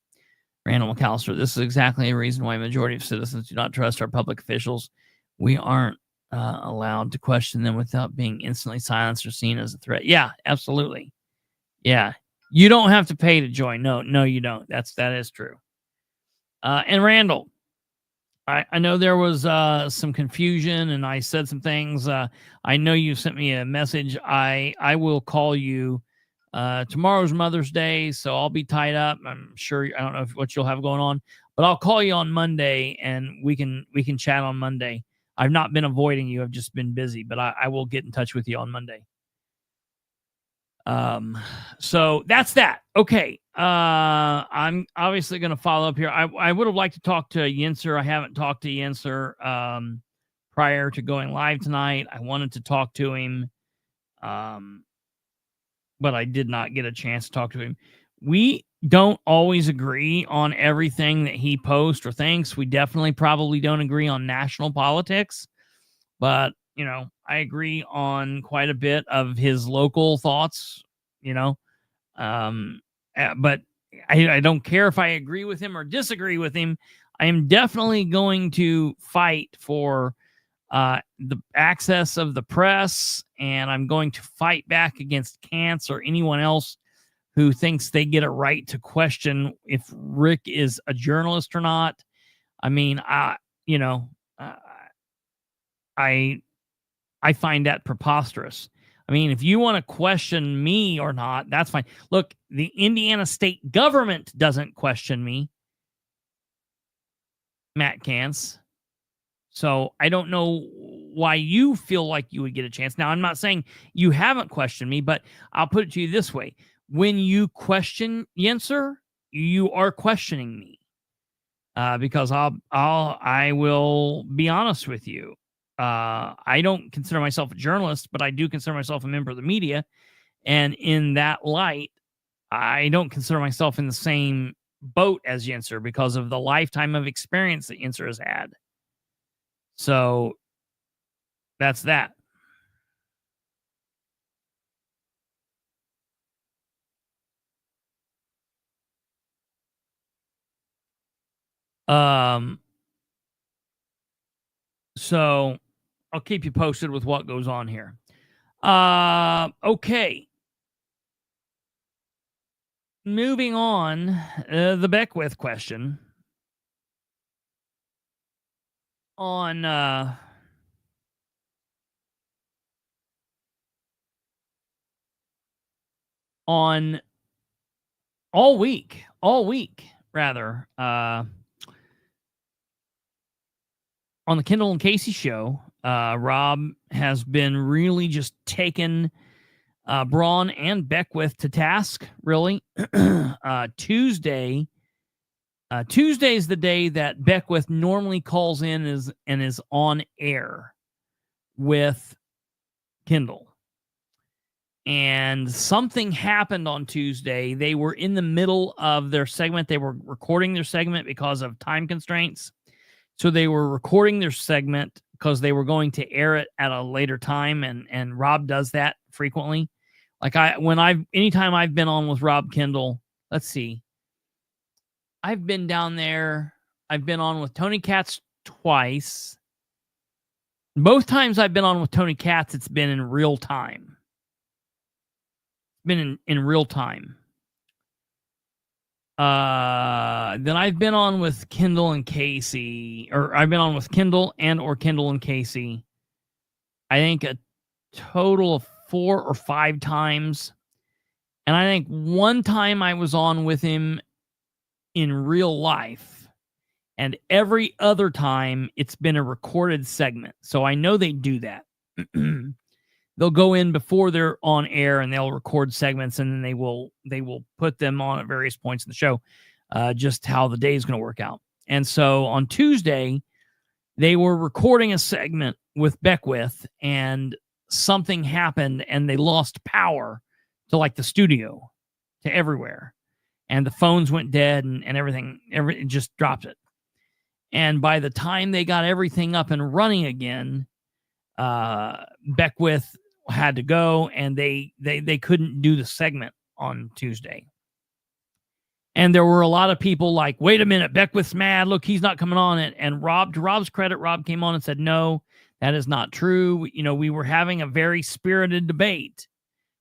Randall McAllister, this is exactly a reason why a majority of citizens do not trust our public officials. We aren't allowed to question them without being instantly silenced or seen as a threat. Yeah, absolutely. Yeah. You don't have to pay to join. No, you don't. That is true. And Randall, I know there was some confusion and I said some things. I know you sent me a message. I will call you. Tomorrow's Mother's Day, so I'll be tied up. I'm sure I don't know what you'll have going on, but I'll call you on Monday and we can chat on Monday. I've not been avoiding you. I've just been busy, but I will get in touch with you on Monday. So that's that. Okay. I'm obviously going to follow up here. I would have liked to talk to Yenser. I haven't talked to Yenser prior to going live tonight. I wanted to talk to him. But I did not get a chance to talk to him. We don't always agree on everything that he posts or thinks. We definitely probably don't agree on national politics, but I agree on quite a bit of his local thoughts, but I don't care if I agree with him or disagree with him. I am definitely going to fight for the access of the press, and I'm going to fight back against Kantz or anyone else who thinks they get a right to question if Rick is a journalist or not. I mean, I find that preposterous. I mean, if you want to question me or not, that's fine. Look, the Indiana state government doesn't question me, Matt Kantz. So I don't know why you feel like you would get a chance. Now, I'm not saying you haven't questioned me, but I'll put it to you this way. When you question Yenser, you are questioning me. Because I will be honest with you. I don't consider myself a journalist, but I do consider myself a member of the media. And in that light, I don't consider myself in the same boat as Yenser because of the lifetime of experience that Yenser has had. So that's that. So I'll keep you posted with what goes on here. Okay. Moving on, the Beckwith question on all week rather, on the Kendall and Casey show, Rob has been really just taking Braun and Beckwith to task, really. Tuesday is the day that Beckwith normally calls in and is on air with Kendall. And something happened on Tuesday. They were in the middle of their segment. They were recording their segment because of time constraints. So they were recording their segment because they were going to air it at a later time. And Rob does that frequently. Like anytime I've been on with Rob Kendall, let's see. I've been down there. I've been on with Tony Katz twice. Both times I've been on with Tony Katz, it's been in real time. Been in real time. Then I've been on with Kendall and Casey, or I've been on with Kendall or Kendall and Casey. I think a total of 4 or 5 times. And I think one time I was on with him in real life. And every other time it's been a recorded segment. So I know they do that. They'll go in before they're on air and they'll record segments, and then they will put them on at various points in the show, just how the day is going to work out. And so on Tuesday, they were recording a segment with Beckwith, and something happened, and they lost power to like the studio, to everywhere, and the phones went dead, and everything it just dropped it. And by the time they got everything up and running again, Beckwith had to go, and they couldn't do the segment on Tuesday. And there were a lot of people like, wait a minute, Beckwith's mad. Look, he's not coming on it. And to Rob's credit, Rob came on and said, no, that is not true. We were having a very spirited debate.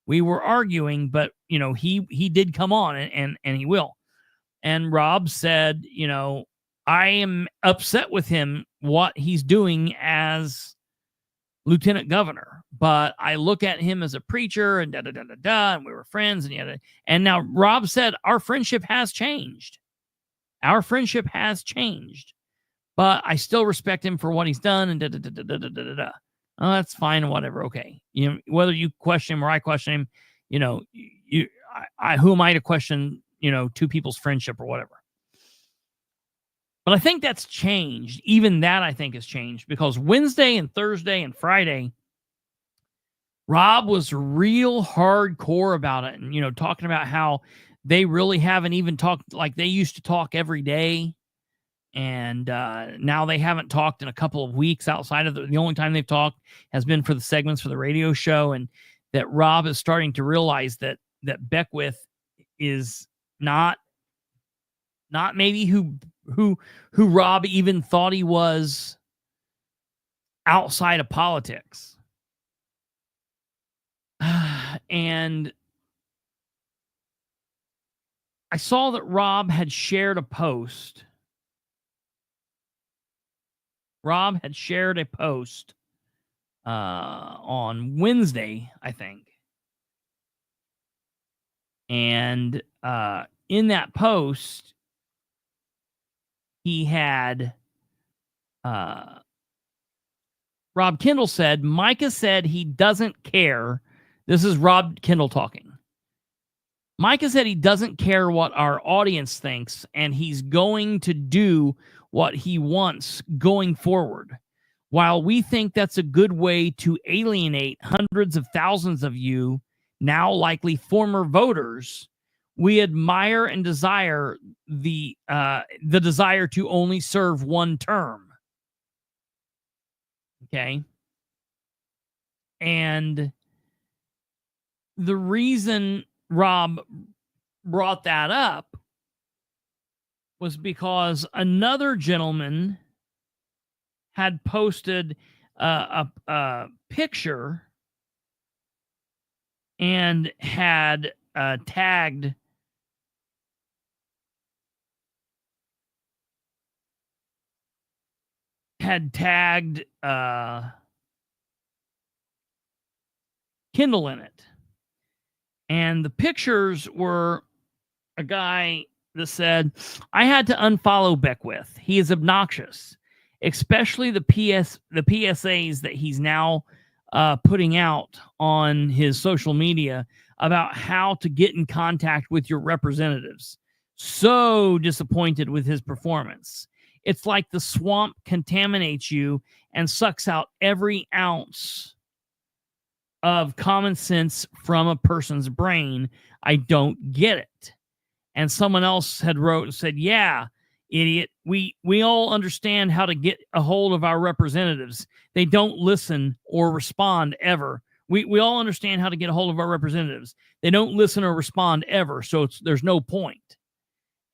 We were arguing, but, he did come on and he will. And Rob said, I am upset with him, what he's doing as lieutenant governor, but I look at him as a preacher and and we were friends and now Rob said our friendship has changed. Our friendship has changed, but I still respect him for what he's done and Oh, that's fine and whatever. Okay. Whether you question him or I question him, who am I to question, two people's friendship or whatever? But I think that's changed. Even that, I think, has changed, because Wednesday and Thursday and Friday, Rob was real hardcore about it, and, talking about how they really haven't even talked like they used to talk every day. And now they haven't talked in a couple of weeks. Outside of the only time they've talked has been for the segments for the radio show. And that Rob is starting to realize that Beckwith is not maybe who Rob even thought he was outside of politics. And I saw that Rob had shared a post. Rob had shared a post on Wednesday, I think. And in that post, he had Rob Kendall said, Micah said he doesn't care. This is Rob Kendall talking. Micah said he doesn't care what our audience thinks, and he's going to do what he wants going forward. While we think that's a good way to alienate hundreds of thousands of you, now likely former voters, we admire and desire the desire to only serve one term. Okay. And the reason Rob brought that up was because another gentleman had posted a picture and had tagged Kindle in it. And the pictures were a guy that said, I had to unfollow Beckwith. He is obnoxious, especially the PSAs that he's now putting out on his social media about how to get in contact with your representatives. So disappointed with his performance. It's like the swamp contaminates you and sucks out every ounce of common sense from a person's brain. I don't get it. And someone else had wrote and said, yeah, idiot. We all understand how to get a hold of our representatives. They don't listen or respond ever. We all understand how to get a hold of our representatives. They don't listen or respond ever. So there's no point.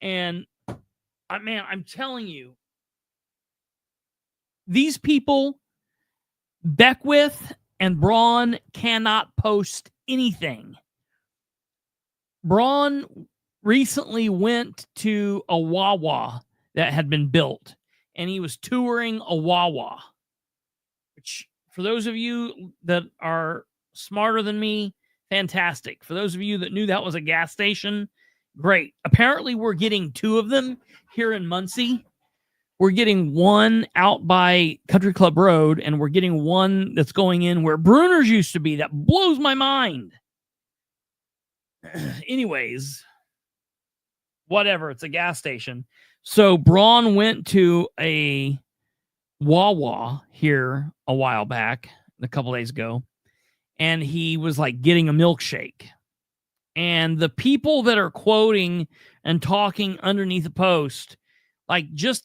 And I'm telling you, these people Beckwith and Braun cannot post anything. Braun recently went to a Wawa that had been built, and he was touring a Wawa, which, for those of you that are smarter than me, fantastic. For those of you that knew that was a gas station, great. Apparently, we're getting 2 of them here in Muncie. We're getting one out by Country Club Road, and we're getting one that's going in where Bruner's used to be. That blows my mind. Anyways, whatever. It's a gas station. So Braun went to a Wawa here a while back, a couple days ago, and he was like getting a milkshake. And the people that are quoting and talking underneath the post, like just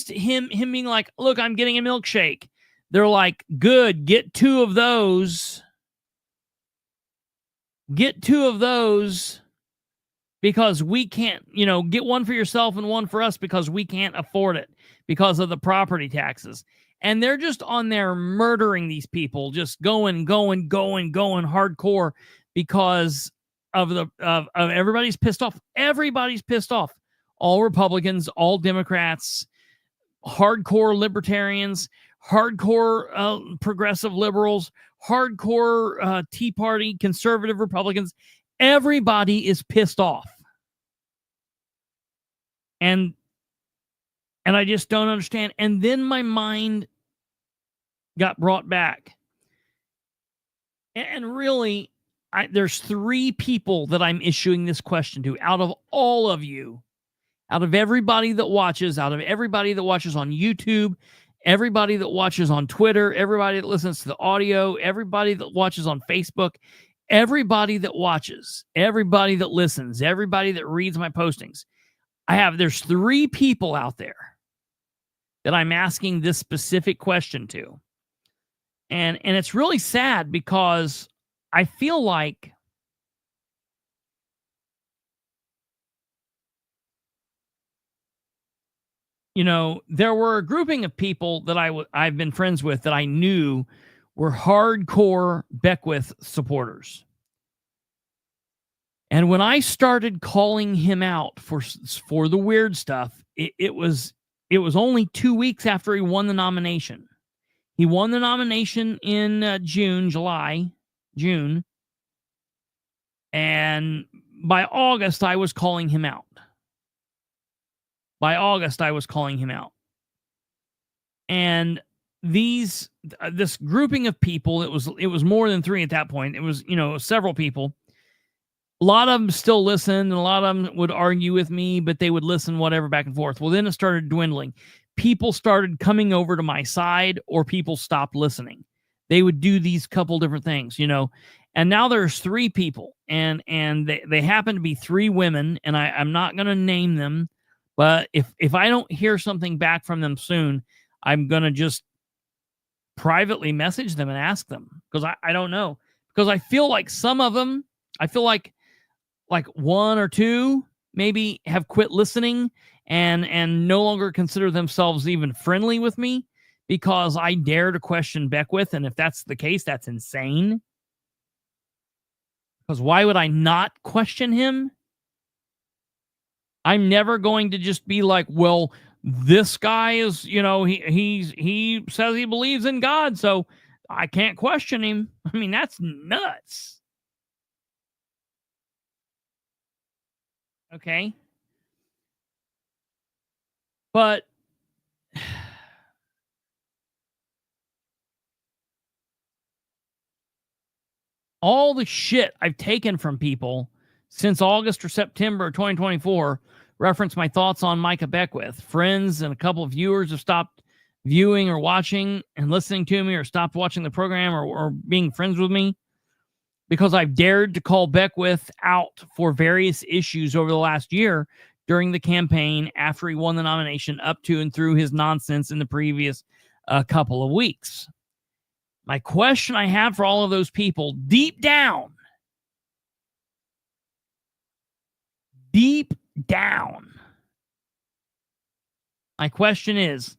him being like, look, I'm getting a milkshake. They're like, good, get 2 of those. Get 2 of those because we can't, get one for yourself and one for us because we can't afford it because of the property taxes. And they're just on there murdering these people, just going hardcore because of everybody's pissed off. Everybody's pissed off. All Republicans, all Democrats, hardcore libertarians, hardcore progressive liberals, hardcore Tea Party, conservative Republicans. Everybody is pissed off. And I just don't understand. And then my mind got brought back. And really, there's 3 people that I'm issuing this question to out of all of you, out of everybody that watches, on YouTube, everybody that watches on Twitter, everybody that listens to the audio, everybody that watches on Facebook, everybody that watches, everybody that listens, everybody that reads my postings. There's 3 people out there that I'm asking this specific question to. And it's really sad because I feel like there were a grouping of people that I've been friends with that I knew were hardcore Beckwith supporters. And when I started calling him out for the weird stuff, it was only 2 weeks after he won the nomination. He won the nomination in June. And by August, I was calling him out. And this grouping of people, it was more than 3 at that point. It was, several people. A lot of them still listened, and a lot of them would argue with me, but they would listen, whatever, back and forth. Well, then it started dwindling. People started coming over to my side, or people stopped listening. They would do these couple different things, And now there's 3 people, and they happen to be 3 women, and I'm not going to name them, but if I don't hear something back from them soon, I'm going to just privately message them and ask them, because I don't know. Because I feel like some of them, like 1 or 2 maybe have quit listening and no longer consider themselves even friendly with me because I dare to question Beckwith. And if that's the case, that's insane. Because why would I not question him? I'm never going to just be like, well, this guy is, he says he believes in God, so I can't question him. I mean, that's nuts. Okay. But all the shit I've taken from people since August or September 2024 reference my thoughts on Micah Beckwith. Friends and a couple of viewers have stopped viewing or watching and listening to me, or stopped watching the program, or being friends with me, because I've dared to call Beckwith out for various issues over the last year during the campaign, after he won the nomination, up to and through his nonsense in the previous couple of weeks. My question I have for all of those people, deep down, my question is,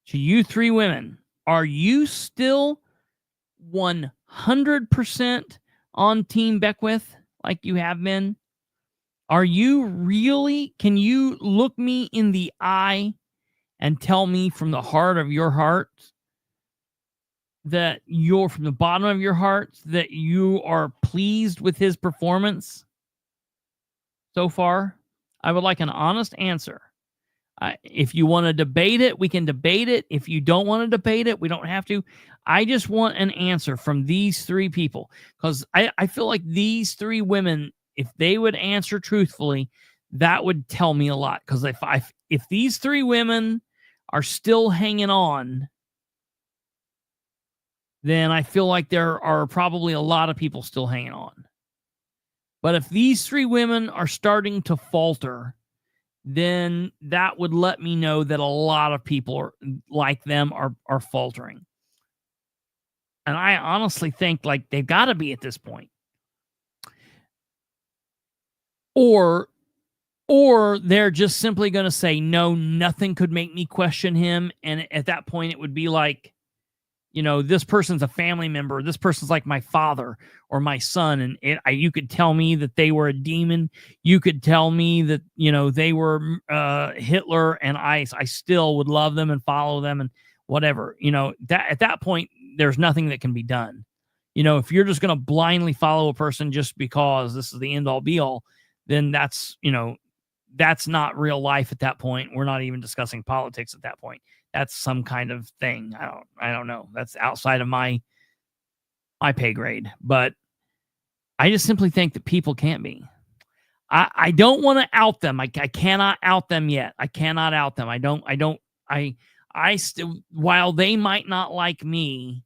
to you 3 women, are you still 100% on Team Beckwith like you have been? Are you really? Can you look me in the eye and tell me from the heart of your heart that you're from the bottom of your heart that you are pleased with his performance so far? I would like an honest answer. If you want to debate it, we can debate it. If you don't want to debate it, we don't have to. I just want an answer from these three people, because I feel like these three women, if they would answer truthfully, that would tell me a lot. Because if these three women are still hanging on, then I feel like there are probably a lot of people still hanging on. But if these three women are starting to falter, then that would let me know that a lot of people like them are faltering. And I honestly think like they've got to be at this point. Or they're just simply going to say, no, nothing could make me question him. And at that point, it would be like, you know, this person's a family member. This person's like my father or my son. And you could tell me that they were a demon. You could tell me that, you know, they were Hitler, and I still would love them and follow them and whatever. You know, that at that point, there's nothing that can be done. You know, if you're just going to blindly follow a person just because this is the end all be all, then that's, you know, that's not real life at that point. We're not even discussing politics at that point. That's some kind of thing. I don't know. That's outside of my pay grade. But I just simply think that people can't be. I don't want to out them. I cannot out them yet. I cannot out them. I still, while they might not like me,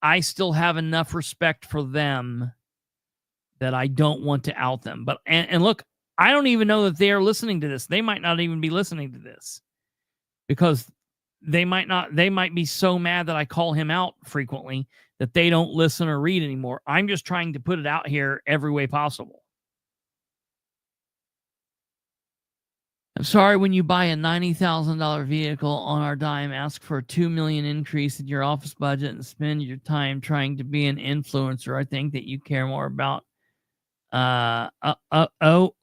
I still have enough respect for them that I don't want to out them. But and look, I don't even know that they are listening to this. They might not even be listening to this, because they might be so mad that I call him out frequently that they don't listen or read anymore. I'm just trying to put it out here every way possible. I'm sorry, when you buy a $90,000 vehicle on our dime, ask for a $2 million increase in your office budget and spend your time trying to be an influencer. I think that you care more about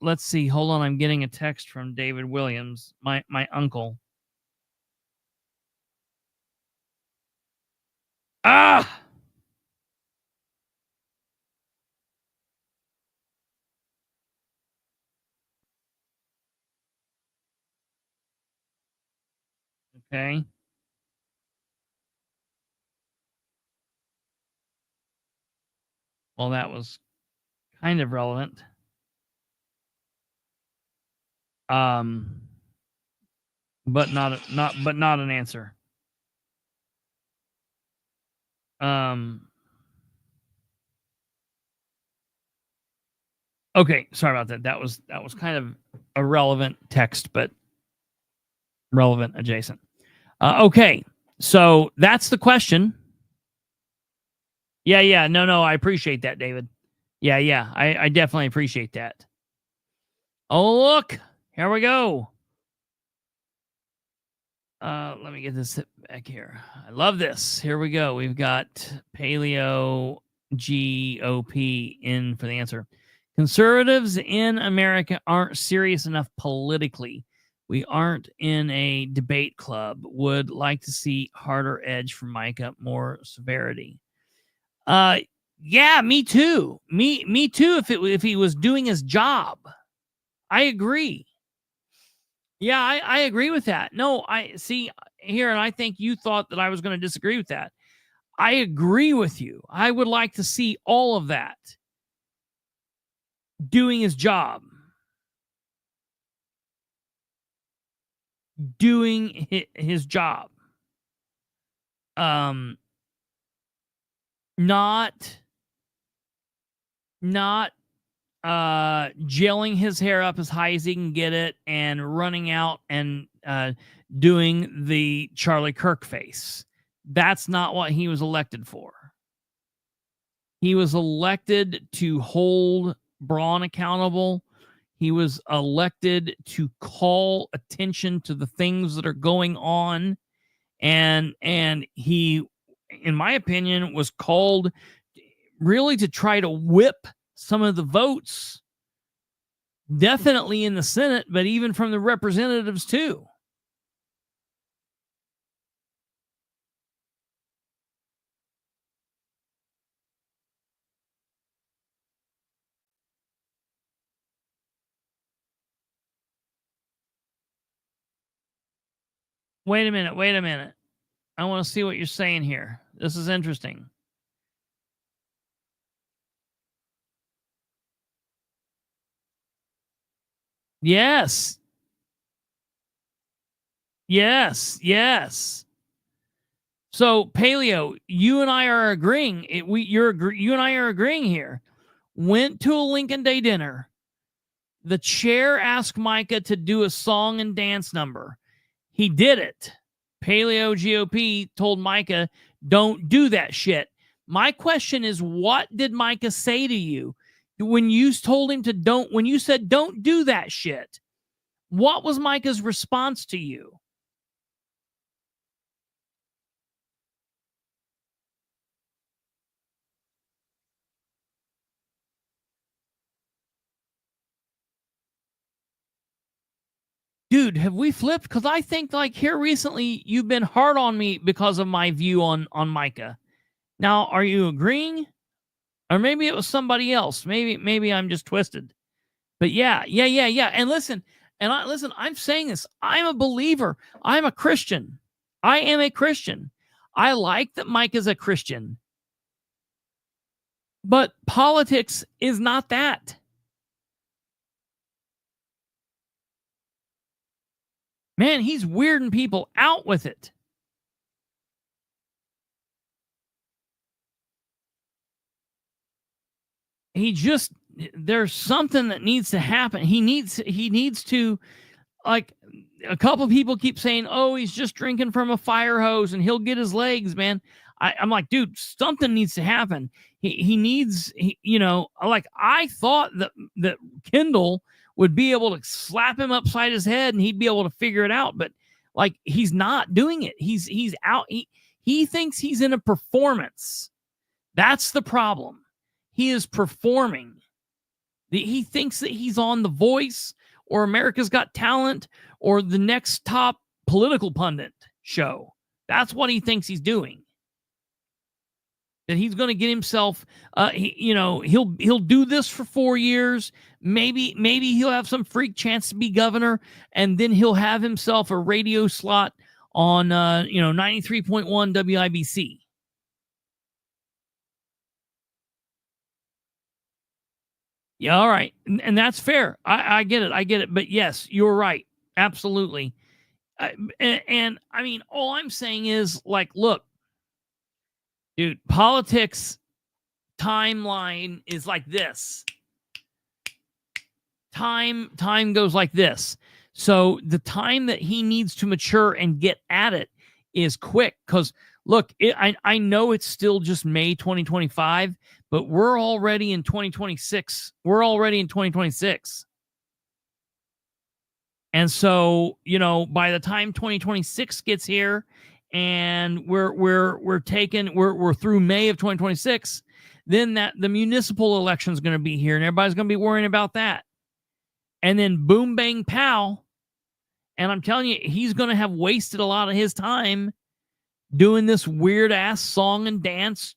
let's see. Hold on. I'm getting a text from David Williams, my uncle. Okay. Well, that was kind of relevant. But not an answer. Okay, sorry about that. That was kind of a relevant text, but relevant adjacent. Okay, so that's the question. Yeah. No, I appreciate that, David. Yeah. I definitely appreciate that. Oh, look, here we go. Let me get this back here. I love this. Here we go. We've got Paleo GOP in for the answer. Conservatives in America aren't serious enough politically. We aren't in a debate club. Would like to see harder edge from Micah, more severity. Yeah, me too. Me too. If he was doing his job, I agree. Yeah, I agree with that. No, I see here, and I think you thought that I was going to disagree with that. I agree with you. I would like to see all of that doing his job, doing his job. Not gelling his hair up as high as he can get it and running out and doing the Charlie Kirk face. That's not what he was elected for. He was elected to hold Braun accountable. He was elected to call attention to the things that are going on, and he in my opinion, was called really to try to whip some of the votes, definitely in the Senate, but even from the representatives too. Wait a minute. I want to see what you're saying here. This is interesting. Yes. So, Paleo, you and I are agreeing. You and I are agreeing here. Went to a Lincoln Day dinner. The chair asked Micah to do a song and dance number. He did it. Paleo GOP told Micah, don't do that shit. My question is, what did Micah say to you when you told him to when you said don't do that shit? What was Micah's response to you? Dude, have we flipped? Because I think like here recently you've been hard on me because of my view on Micah. Now, are you agreeing? Or maybe it was somebody else. Maybe I'm just twisted. But yeah. And listen, I'm saying this. I'm a believer. I'm a Christian. I am a Christian. I like that Mike is a Christian. But politics is not that. Man, he's weirding people out with it. There's something that needs to happen. He needs to, like, a couple people keep saying, oh, he's just drinking from a fire hose and he'll get his legs, man. I'm like, dude, something needs to happen. He needs, like, I thought that Kendall would be able to slap him upside his head and he'd be able to figure it out. But like, he's not doing it. He's out. He thinks he's in a performance. That's the problem. He is performing. He thinks that he's on The Voice or America's Got Talent or the next top political pundit show. That's what he thinks he's doing. That he's going to get himself, he'll do this for 4 years. Maybe he'll have some freak chance to be governor, and then he'll have himself a radio slot on, 93.1 WIBC. Yeah, all right. And that's fair. I get it. But yes, you're right. Absolutely. And I mean, all I'm saying is, like, look, dude, politics timeline is like this. Time goes like this. So the time that he needs to mature and get at it is quick. Because look, I know it's still just May 2025, but we're already in 2026. And so, by the time 2026 gets here and we're through May of 2026, then the municipal election is going to be here and everybody's going to be worrying about that. And then boom, bang, pow. And I'm telling you, he's going to have wasted a lot of his time doing this weird ass song and dance,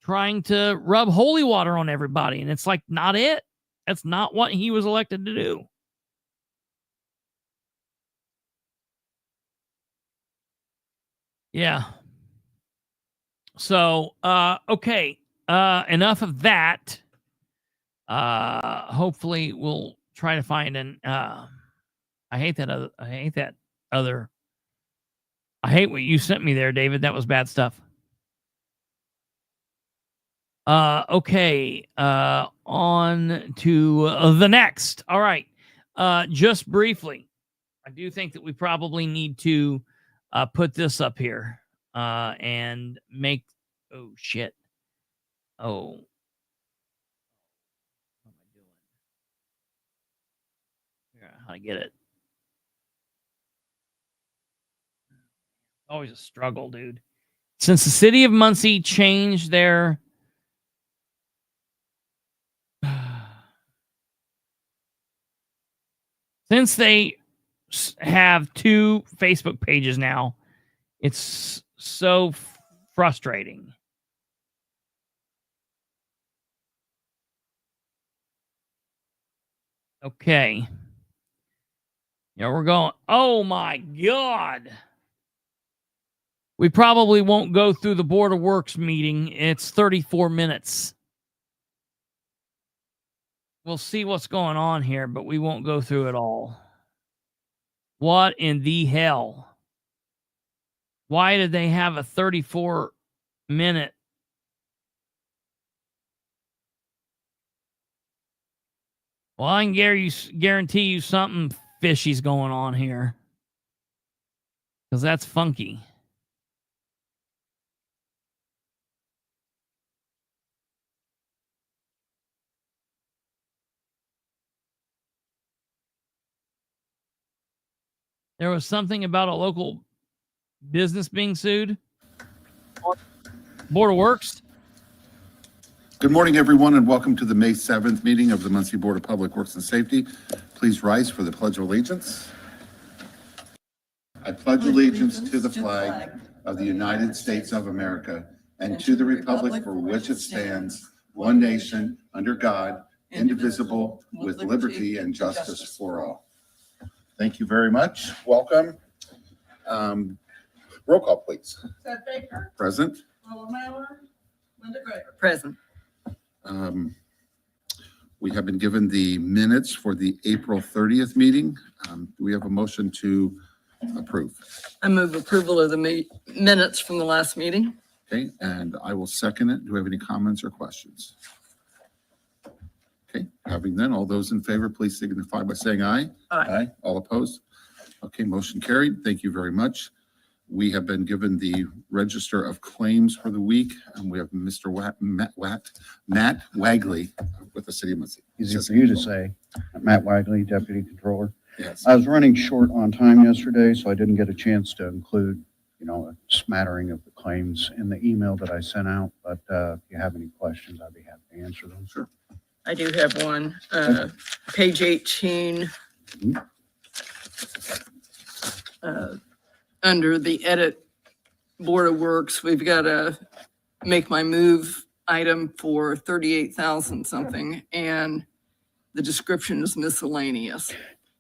trying to rub holy water on everybody. And it's like, not it. That's not what he was elected to do. Yeah. So, okay. Enough of that. Hopefully we'll try to find I hate what you sent me there, David. That was bad stuff. Okay. On to the next. All right. Just briefly, I do think that we probably need to put this up here and make. Oh shit. Oh. What am I doing? Figure out how to get it. Always a struggle, dude. Since the city of Muncie changed their since they have 2 Facebook pages now, it's so frustrating. Okay. Yeah, we're going. Oh my God. We probably won't go through the Board of Works meeting. It's 34 minutes. We'll see what's going on here, but we won't go through it all. What in the hell? Why did they have a 34-minute? Well, I can guarantee you something fishy's going on here. Because that's funky. There was something about a local business being sued. Board of Works. Good morning, everyone, and welcome to the May 7th meeting of the Muncie Board of Public Works and Safety. Please rise for the Pledge of Allegiance. I pledge allegiance to the flag of the United States of America and to the republic for which it stands, one nation, under God, indivisible, with liberty and justice for all. Thank you very much. Welcome. Roll call, please. Ted Baker, Present. Lola Mallor, Linda Greger. Present. We have been given the minutes for the April 30th meeting. Do we have a motion to approve? I move approval of the minutes from the last meeting. Okay, and I will second it. Do we have any comments or questions? Okay, having then, all those in favor, please signify by saying aye. Aye. All opposed? Okay, motion carried. Thank you very much. We have been given the register of claims for the week, and we have Mr. Matt Wagley with the City of Muncie. Easy for you to say. Matt Wagley, Deputy Controller. Yes. I was running short on time yesterday, so I didn't get a chance to include, a smattering of the claims in the email that I sent out. But if you have any questions, I'd be happy to answer them. Sure. I do have one. Page 18. Under the edit Board of Works, we've got a make my move item for 38,000 something, and the description is miscellaneous.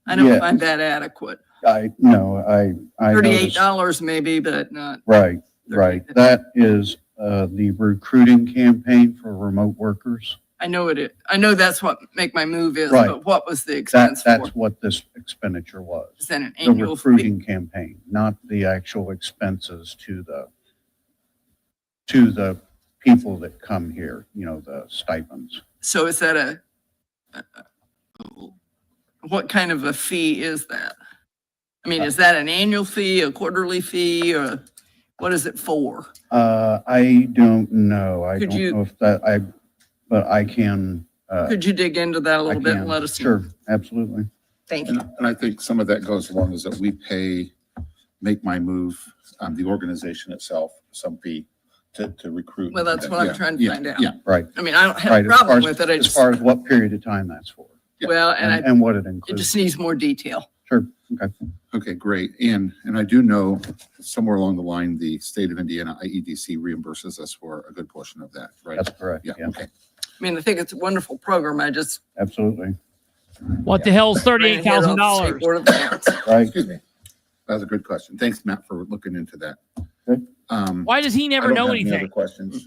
I don't find that adequate. I noticed- $38 maybe, but not. Right. That is the recruiting campaign for remote workers. I know it. I know that's what make my move is, Right. but what was the expense That's for? what this expenditure was. Is that an The annual fee? recruiting campaign, not the actual expenses to the people that come here, the stipends. So is that what kind of a fee is that? I mean, is that an annual fee, a quarterly fee, or what is it for? I don't know. I Could don't you- know if but I can. Could you dig into that a I little bit and can. let us know? Sure, absolutely. Thank you. And I think some of that goes along is that we pay Make My Move, the organization itself, some fee to recruit. Well, that's what I'm trying to find out. Yeah, Right. I mean, I don't have Right. a problem with it. I As just, far as what period of time that's for. Yeah. well, And what it it includes. just needs more detail. Sure, okay. okay, great. And I do know somewhere along the line, the state of Indiana IEDC reimburses us for a good portion of that, right? That's correct. Yeah, Yeah, okay. I mean, I think it's a wonderful program. I just. absolutely. What the hell's ran ahead of the State $38,000? Board of Accounts. Right. Excuse me. That was a good question. Thanks, Matt, for looking into that. Good. Why does he never I don't know have any other anything? questions?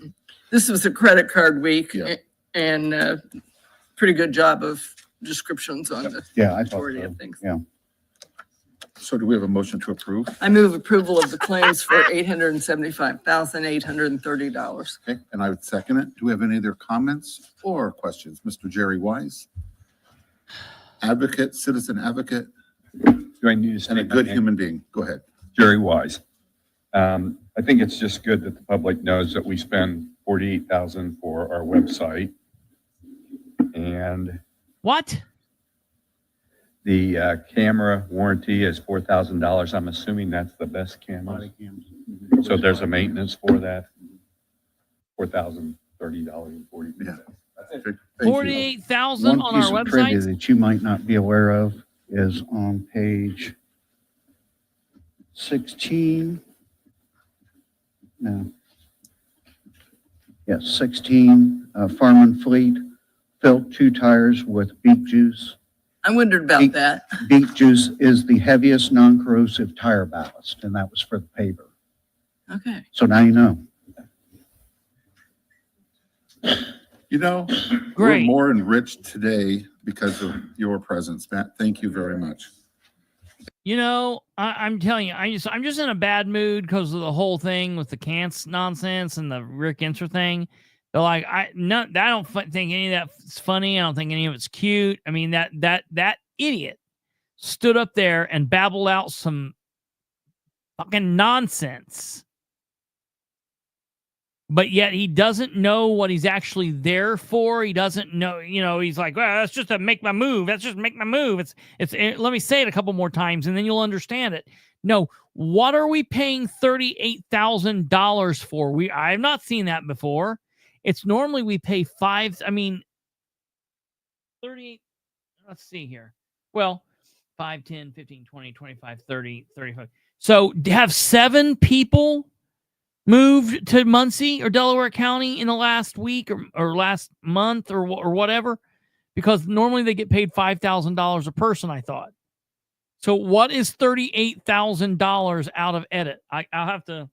This was a credit card week, Yeah. and pretty good job of descriptions on the Yeah, I thought majority so. of things. Yeah. So do we have a motion to approve? I move approval of the claims for $875,830. Okay, and I would second it. Do we have any other comments or questions? Mr. Jerry Wise? Advocate, citizen advocate, Do I need to say and a good my name? human being. Go ahead. Jerry Wise. I think it's just good that the public knows that we spend $48,000 for our website. And What? The camera warranty is $4,000. I'm assuming that's the best camera. Body cams. So there's a maintenance for that. $4,030.40. Yeah. That's it. Thank you. 48,000 One on piece our of trivia website. that you might not be aware of is on page 16. No. Yes, 16, Farm and Fleet filled 2 tires with beet juice. I wondered about that. Beet juice is the heaviest non-corrosive tire ballast, and that was for the paver. Okay. So now you know. You know, we're Great. more enriched today because of your presence, Matt. Thank you very much. You know, I'm telling you, I'm just in a bad mood because of the whole thing with the Cants nonsense and the Rick Inser thing. They're like, I don't think any of that's funny. I don't think any of it's cute. I mean, that idiot stood up there and babbled out some fucking nonsense. But yet he doesn't know what he's actually there for. He doesn't know, he's like, well, that's just to make my move. That's just make my move. Let me say it a couple more times and then you'll understand it. No, what are we paying $38,000 for? I have not seen that before. It's normally we pay 38, let's see here. Well, 5, 10, 15, 20, 25, 30, 35. So have 7 people moved to Muncie or Delaware County in the last week or last month or whatever, because normally they get paid $5,000 a person, I thought. So what is $38,000 out of edit? I'll have to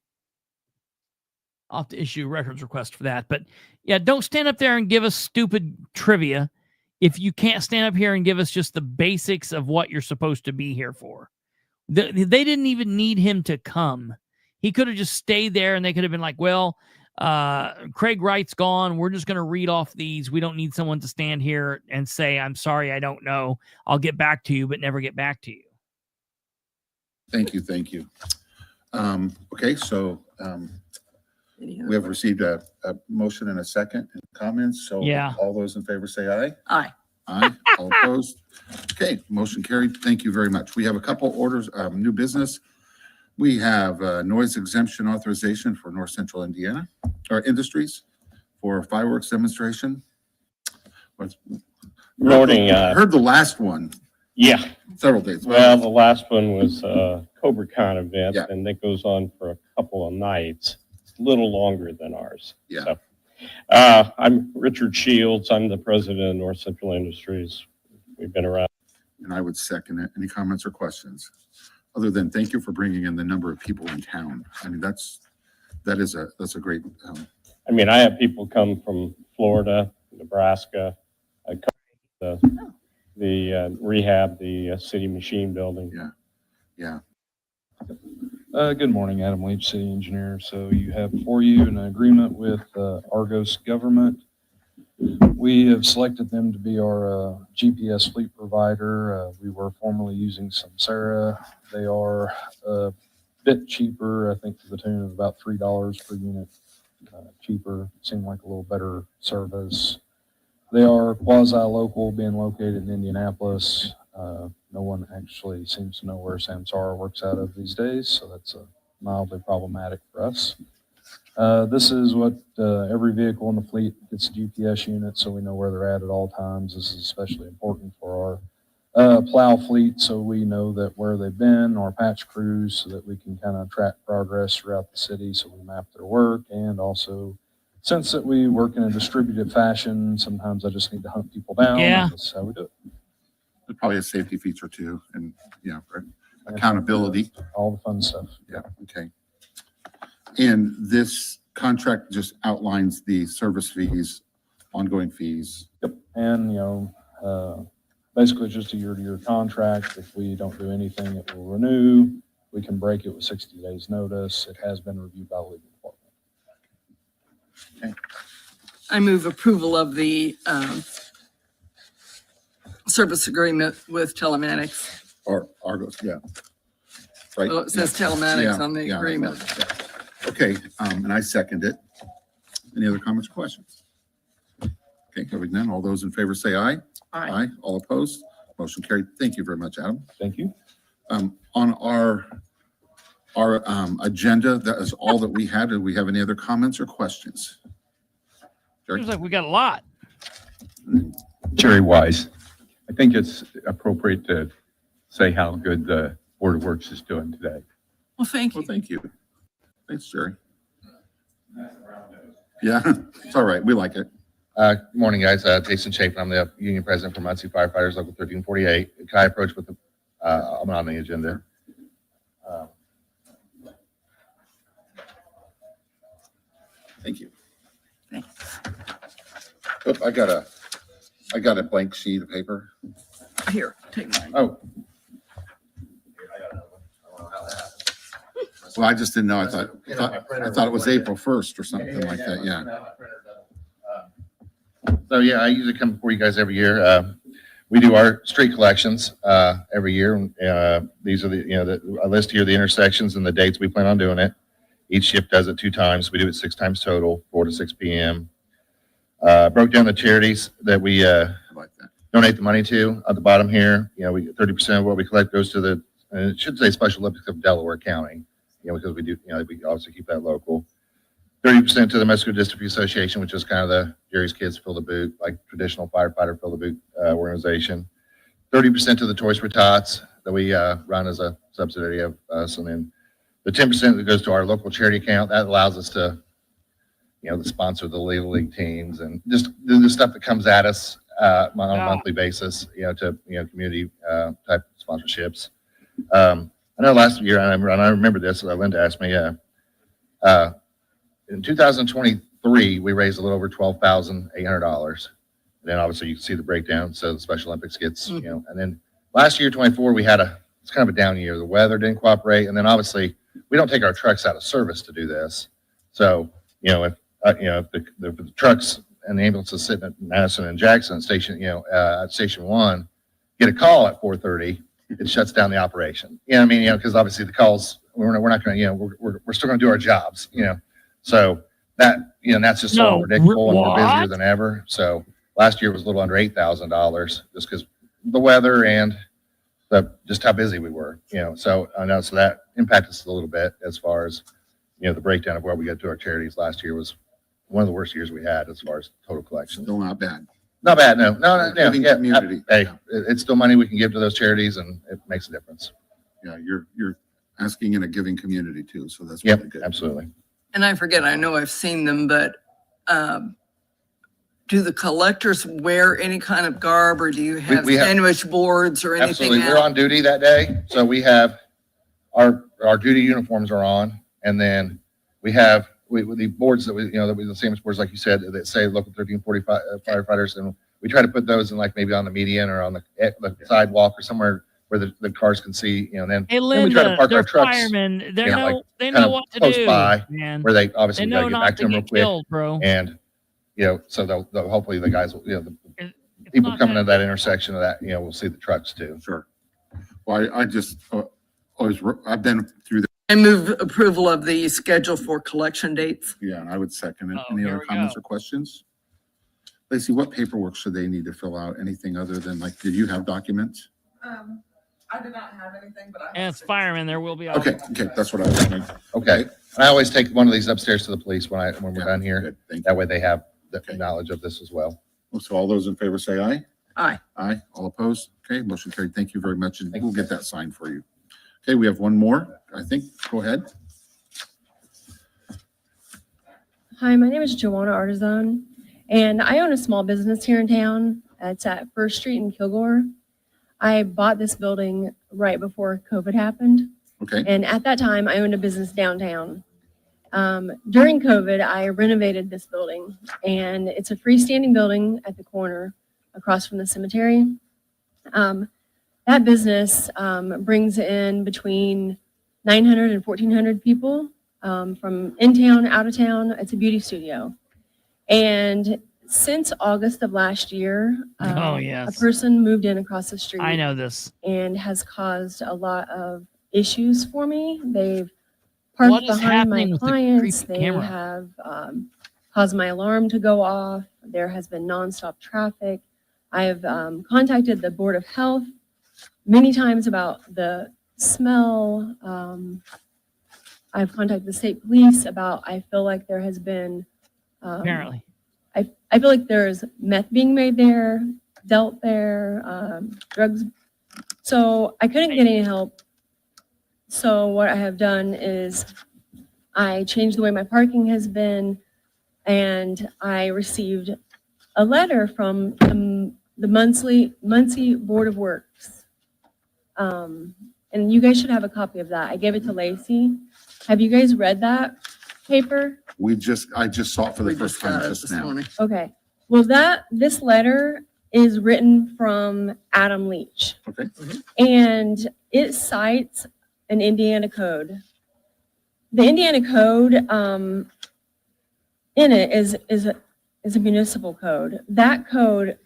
issue a records request for that. But yeah, don't stand up there and give us stupid trivia if you can't stand up here and give us just the basics of what you're supposed to be here for. They didn't even need him to come. He could have just stayed there and they could have been like, well, Craig Wright's gone. We're just going to read off these. We don't need someone to stand here and say, I'm sorry, I don't know. I'll get back to you, but never get back to you. Thank you. Okay, so we have received a motion and a second and comments. So Yeah. all those in favor say aye. Aye. Aye. All opposed? Okay, motion carried. Thank you very much. We have a couple orders, new business. We have noise exemption authorization for North Central Indiana, or Industries, for fireworks demonstration. Morning. Heard the last one Yeah. several days. Well, the last one was Cobra Con event, Yeah. and it goes on for a couple of nights. It's a little longer than ours. Yeah. So, I'm Richard Shields. I'm the president of North Central Industries. We've been around. And I would second it. Any comments or questions? Other than thank you for bringing in the number of people in town. I mean, that's a great, I mean, I have people come from Florida, Nebraska. I come the rehab, the city machine building. yeah. Good morning, Adam Leach, City Engineer. So you have before you an agreement with Argos Government. We have selected them to be our GPS fleet provider. We were formerly using Samsara. They are a bit cheaper, I think to the tune of about $3 per unit cheaper. Seemed like a little better service. They are quasi-local, being located in Indianapolis. No one actually seems to know where Samsara works out of these days, so that's mildly problematic for us. This is what every vehicle in the fleet gets a GPS unit, so we know where they're at all times. This is especially important for our plow fleet, so we know that where they've been, our patch crews, so that we can kind of track progress throughout the city, so we map their work. And also, since that we work in a distributed fashion, sometimes I just need to hunt people down. Yeah. That's how we do it. There's probably a safety feature too, and right. Accountability. All the fun stuff. Yeah, okay. And this contract just outlines the service fees, ongoing fees. Yep. And, basically just a year-to-year contract. If we don't do anything, it will renew. We can break it with 60 days notice. It has been reviewed by the legal department. I move approval of the service agreement with telematics. Or Argos, yeah. Right? Well, it says telematics on the agreement. Yeah. Okay, and I second it. Any other comments or questions? Okay, hearing none, all those in favor say aye. Aye. All opposed? Motion carried. Thank you very much, Adam. Thank you. On our agenda, that is all that we had. Do we have any other comments or questions? Jerry? Seems like we got a lot. Jerry Wise, I think it's appropriate to say how good the Board of Works is doing today. Well, thank Well, you. thank you. Thanks, Jerry. Yeah, it's all right. We like it. Good morning, guys. Jason Chapin. I'm the union president for Muncie Firefighters, Local 1348. Can I approach with the, I'm on the agenda. Thank you. Thanks. Oh, I got a blank sheet of paper. Here, take mine. Oh. Well, I just didn't know. I thought it was April 1st or something like that. Yeah. So yeah, I usually come before you guys every year. We do our street collections every year. These are a list here of the intersections and the dates we plan on doing it. Each shift does it 2 times. We do it 6 times total, 4 to 6 p.m. Broke down the charities that we I like that. donate the money to at the bottom here. We 30% of what we collect goes to the, and it should say Special Olympics of Delaware County, because we do, we obviously keep that local. 30% to the Mexico District Association, which is kind of the Jerry's Kids Fill the Boot, like traditional firefighter Fill the Boot organization. 30% to the Toys for Tots that we run as a subsidiary of us, and then the 10% that goes to our local charity account that allows us to, to sponsor the Little League teams and just do the stuff that comes at us on a monthly basis, to community type sponsorships. I know last year, and I remember this, Linda asked me, in 2023, we raised a little over $12,800. Then obviously you can see the breakdown. So the Special Olympics gets, and then last year, 24, we had it's kind of a down year. The weather didn't cooperate. And then obviously we don't take our trucks out of service to do this. So, if the trucks and the ambulances sitting at Madison and Jackson station, at Station 1, get a call at 4:30, it shuts down the operation. Because obviously the calls, we're not going to, we're still going to do our jobs, So that, that's just so predictable and we're busier than ever. So last year was a little under $8,000 just because the weather and just how busy we were, So I know, so that impacted us a little bit as far as, the breakdown of what we got to our charities last year was one of the worst years we had as far as total collection. Still not bad. Not bad, no. Giving community. Hey, it's still money we can give to those charities and it makes a difference. Yeah, you're asking in a giving community too, so that's really good. Absolutely. And I forget, I know I've seen them, but do the collectors wear any kind of garb or do you have sandwich boards or anything? Absolutely. We're on duty that day. So we have our duty uniforms are on. And then we have the boards that the sandwich boards, like you said, that say local 1345 firefighters. And we try to put those in like maybe on the median or on the sidewalk or somewhere where the cars can see, then, Hey, then we try to park our trucks. Firemen. They kind know of what to close do, by, man. where they obviously They gotta know get not back to to them real get quick. killed, bro. And, so they'll hopefully the guys will, the It's people not coming that- to that intersection of that, we'll see the trucks too. Sure. Well, I just I've been through that. I move approval of the schedule for collection dates. Yeah, and I would second it. Oh, Any here other we comments go. or questions? Lacey, what paperwork should they need to fill out? Anything other than did you have documents? I did not have anything, but I. And it's firemen. There will be. Okay, that's what I was wondering. Okay. And I always take one of these upstairs to the police when we're Yeah, done here. good, thank That way they have the Okay. knowledge of this as well. you. So all those in favor say aye. Aye. Aye. All opposed? Okay, motion carried. Thank you very much. And Thank we'll get that signed for you. Okay, we have one more, I think. Go ahead. Hi, my name is Joanna Artisan, and I own a small business here in town. It's at First Street in Kilgore. I bought this building right before COVID happened, Okay, and at that time, I owned a business downtown. During COVID, I renovated this building, and it's a freestanding building at the corner across from the cemetery. That business brings in between 900 and 1,400 people. From in town, out of town. It's a beauty studio. And since August of last year, Oh, yes. a person moved in across the street I know this. and has caused a lot of issues for me. They've What parked is behind my happening with the clients. creepy They camera? have caused my alarm to go off. There has been nonstop traffic. I've contacted the Board of Health many times about the smell. I've contacted the state police about, I feel like there has been, Apparently. I feel like there's meth being made there, dealt there, drugs. So I couldn't get any help. So what I have done is I changed the way my parking has been, and I received a letter from the Muncie Board of Works. And you guys should have a copy of that. I gave it to Lacey. Have you guys read that paper? I just saw it for the We first got time it just this now. morning. Okay. Well, this letter is written from Adam Leach. Okay. And it cites an Indiana code. The Indiana code in it is a municipal code. That code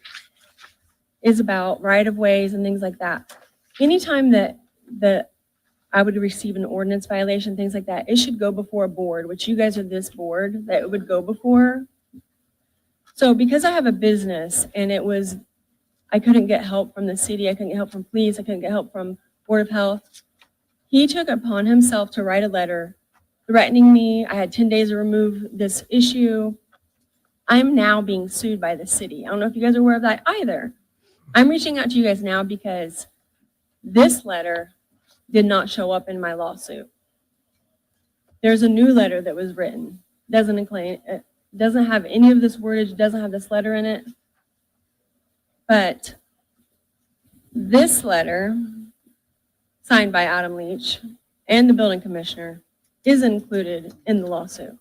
is about right-of-ways and things like that. Anytime that I would receive an ordinance violation, things like that, it should go before a board, which you guys are this board that it would go before. So because I have a business and I couldn't get help from the city, I couldn't get help from police, I couldn't get help from Board of Health, he took upon himself to write a letter threatening me. I had 10 days to remove this issue. I'm now being sued by the city. I don't know if you guys are aware of that either. I'm reaching out to you guys now because this letter did not show up in my lawsuit. There's a new letter that was written. It doesn't have any of this wordage, doesn't have this letter in it. But this letter, signed by Adam Leach and the building commissioner, is included in the lawsuit.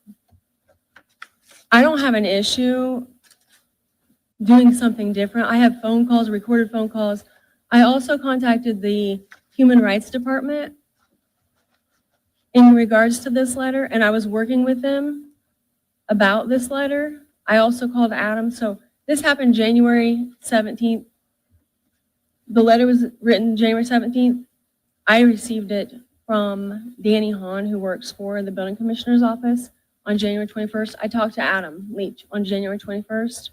I don't have an issue doing something different. I have phone calls, recorded phone calls. I also contacted the Human Rights Department in regards to this letter, and I was working with them about this letter. I also called Adam. So this happened January 17th. The letter was written January 17th. I received it from Danny Hahn, who works for the building commissioner's office, on January 21st. I talked to Adam Leach on January 21st.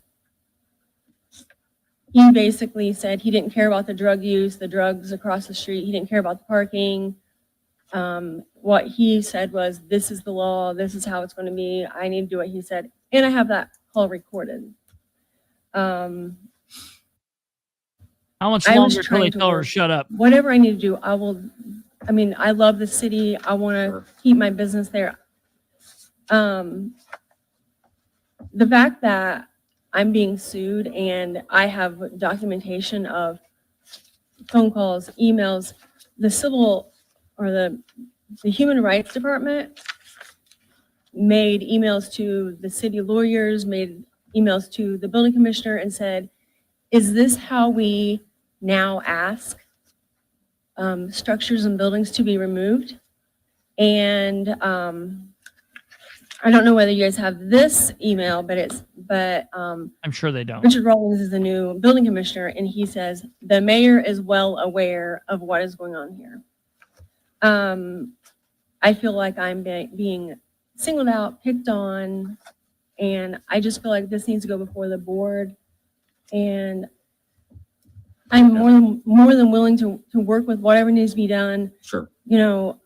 He basically said he didn't care about the drug use, the drugs across the street. He didn't care about the parking. What he said was, this is the law. This is how it's going to be. I need to do what he said. And I have that call recorded. How much I was longer till trying they to tell her work. to shut up? Whatever I need to do, I will. I mean, I love the city. I want to keep my business there. The fact that I'm being sued and I have documentation of phone calls, emails, the civil or the Human Rights Department made emails to the city lawyers, made emails to the building commissioner and said, is this how we now ask structures and buildings to be removed? And I don't know whether you guys have this email, but I'm sure they don't. Richard Rawlings is the new building commissioner, and he says the mayor is well aware of what is going on here. I feel like I'm being singled out, picked on, and I just feel like this needs to go before the board. And I'm more than willing to work with whatever needs to be done. Sure. You know,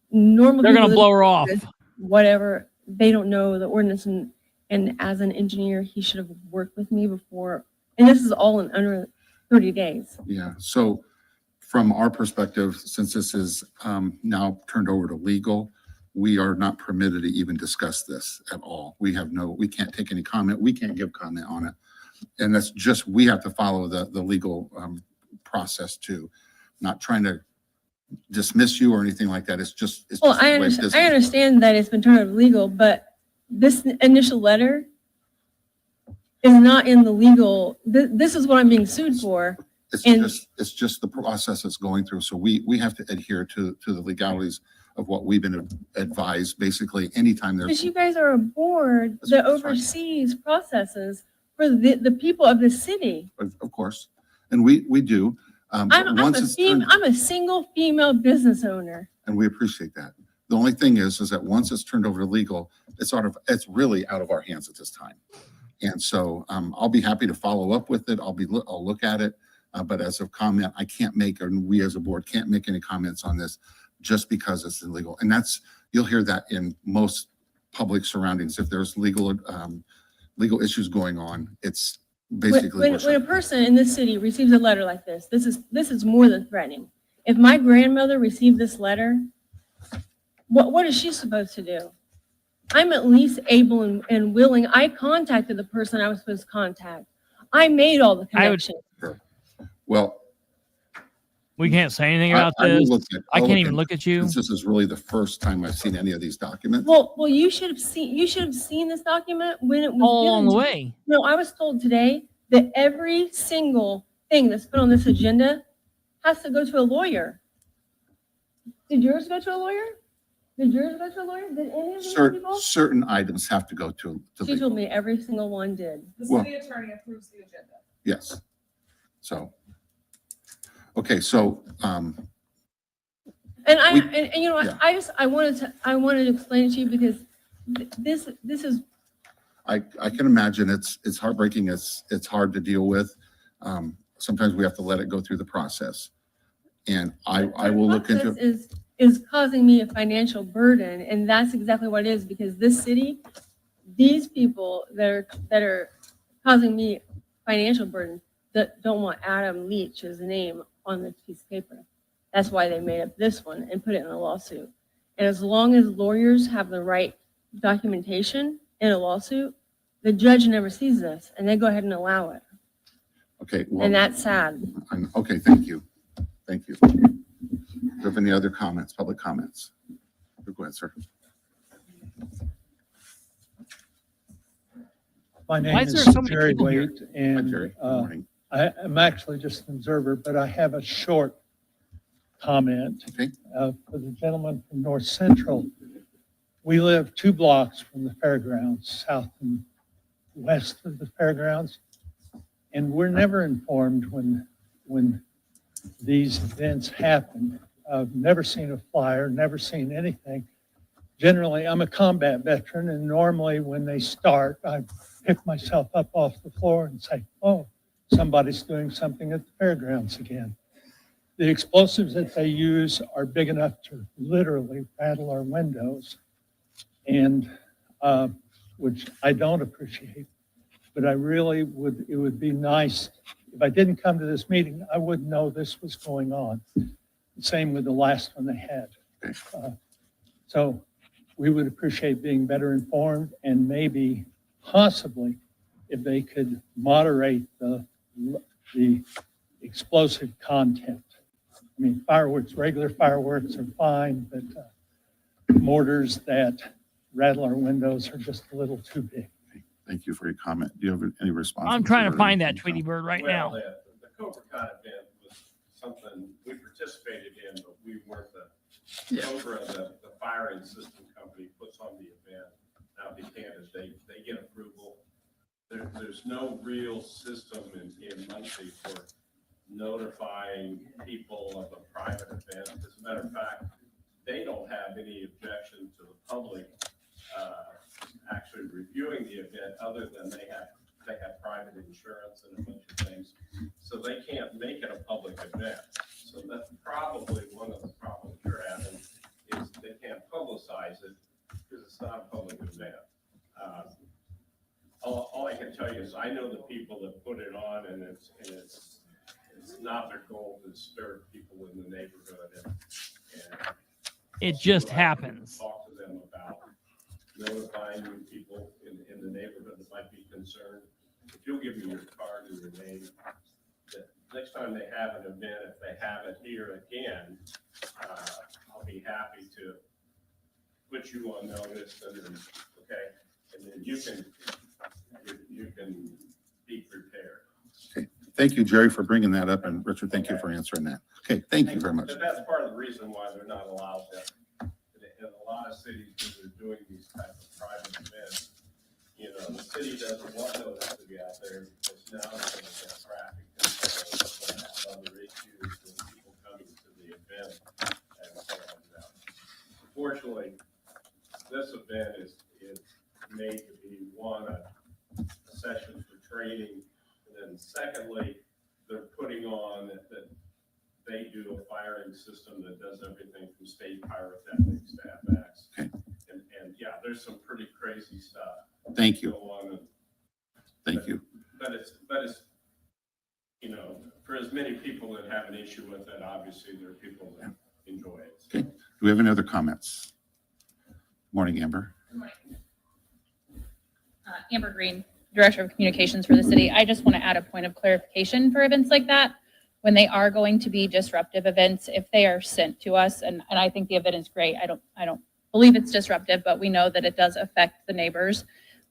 normal They're people going to that blow her off. whatever, they don't know the ordinance, and as an engineer, he should have worked with me before. And this is all in under 30 days. Yeah. So from our perspective, since this is now turned over to legal, we are not permitted to even discuss this at all. We can't take any comment. We can't give comment on it. And that's just, we have to follow the legal process too. Not trying to dismiss you or anything like that. It's just Well, the I way business understand that it's been turned over legal, but this initial letter is not in the legal, this is what I'm being sued for. It's just the process it's going through. So we have to adhere to the legalities of what we've been advised, basically, anytime there's. Because you guys are a board That's that fine. oversees processes for the people of the city. Of course, and we do. I'm Once it's turned- a single female business owner. And we appreciate that. The only thing is that once it's turned over to legal, it's really out of our hands at this time. And so I'll be happy to follow up with it. I'll look at it. But as a comment, I can't make, or we as a board can't make any comments on this just because it's illegal. And you'll hear that in most public surroundings. If there's legal issues going on, it's basically. When a person in this city receives a letter like this is more than threatening. If my grandmother received this letter, what is she supposed to do? I'm at least able and willing. I contacted the person I was supposed to contact. I made all the connections. Well, We can't say anything about this. I can't even look at you. This is really the first time I've seen any of these documents. Well, you should have seen this document when it was All given along the to you. way. No, I was told today that every single thing that's put on this agenda has to go to a lawyer. Did yours go to a lawyer? Did any of these people? Certain items have to go to She legal. told me every single one did. The Well- city attorney approves the agenda. Yes. So, okay, so, And you know what, Yeah. I wanted to explain it to you because this is, I can imagine it's heartbreaking. It's hard to deal with. Sometimes we have to let it go through the process. And I will look into it. process is causing me a financial burden, and that's exactly what it is, because this city, these people that are causing me financial burden, that don't want Adam Leach's name on this piece of paper. That's why they made up this one and put it in a lawsuit. And as long as lawyers have the right documentation in a lawsuit, the judge never sees this and they go ahead and allow it. Okay. Well, And that's sad. okay, thank you. Thank you. Do you have any other comments, public comments? Go ahead, sir. My name Why is is there so many Jerry people here? Waite, Hi, and Jerry. Good morning. I'm actually just an observer, but I have a short comment Okay. for the gentleman from North Central. We live 2 blocks from the fairgrounds, south and west of the fairgrounds, and we're never informed when these events happen. I've never seen a flyer, never seen anything. Generally, I'm a combat veteran, and normally when they start, I pick myself up off the floor and say, oh, somebody's doing something at the fairgrounds again. The explosives that they use are big enough to literally rattle our windows, and which I don't appreciate. But I really it would be nice, if I didn't come to this meeting, I wouldn't know this was going on. Same with the last one they had. So we would appreciate being better informed, and maybe possibly if they could moderate the explosive content. I mean, fireworks, regular fireworks are fine, but mortars that rattle our windows are just a little too big. Thank you for your comment. Do you have any response? I'm trying to find that Tweety Bird right now. Well, the CobraCon event was something we participated in, but we weren't the Cobra, the firing system company puts on the event. Now, they get approval. There's no real system in Muncie for notifying people of a private event. As a matter of fact, they don't have any objection to the public actually reviewing the event, other than they have private insurance and a bunch of things, so they can't make it a public event. So that's probably one of the problems you're having, is they can't publicize it because it's not a public event. All I can tell you is I know the people that put it on, and it's not their goal to disturb people in the neighborhood, and It just so I can happens. Talk to them about notifying you people in the neighborhood that might be concerned. If you'll give me your card and your name, that next time they have an event, if they have it here again, I'll be happy to put you on notice, and then, okay, and then you can be prepared. Okay. Thank you, Jerry, for bringing that up, and Richard, thank you for answering that. Okay, thank you very much. But that's part of the reason why they're not allowed that. In a lot of cities, when they're doing these types of private events, the city doesn't want notice to be out there, because now they're going to have traffic control, and have other issues with people coming to the event. And fortunately, this event is made to be a session training. And then secondly, they're putting on that they do a firing system that does everything from state pyrotechnics to FX. Okay. And yeah, there's some pretty crazy stuff. Thank you. Go on and- Thank you. But it's, you know, for as many people that have an issue with it, obviously there are people that enjoy it. So. Okay. Do we have any other comments? Morning, Amber. Good morning. Amber Green, Director of Communications for the city. I just want to add a point of clarification for events like that. When they are going to be disruptive events, if they are sent to us, and I think the event is great. I don't believe it's disruptive, but we know that it does affect the neighbors.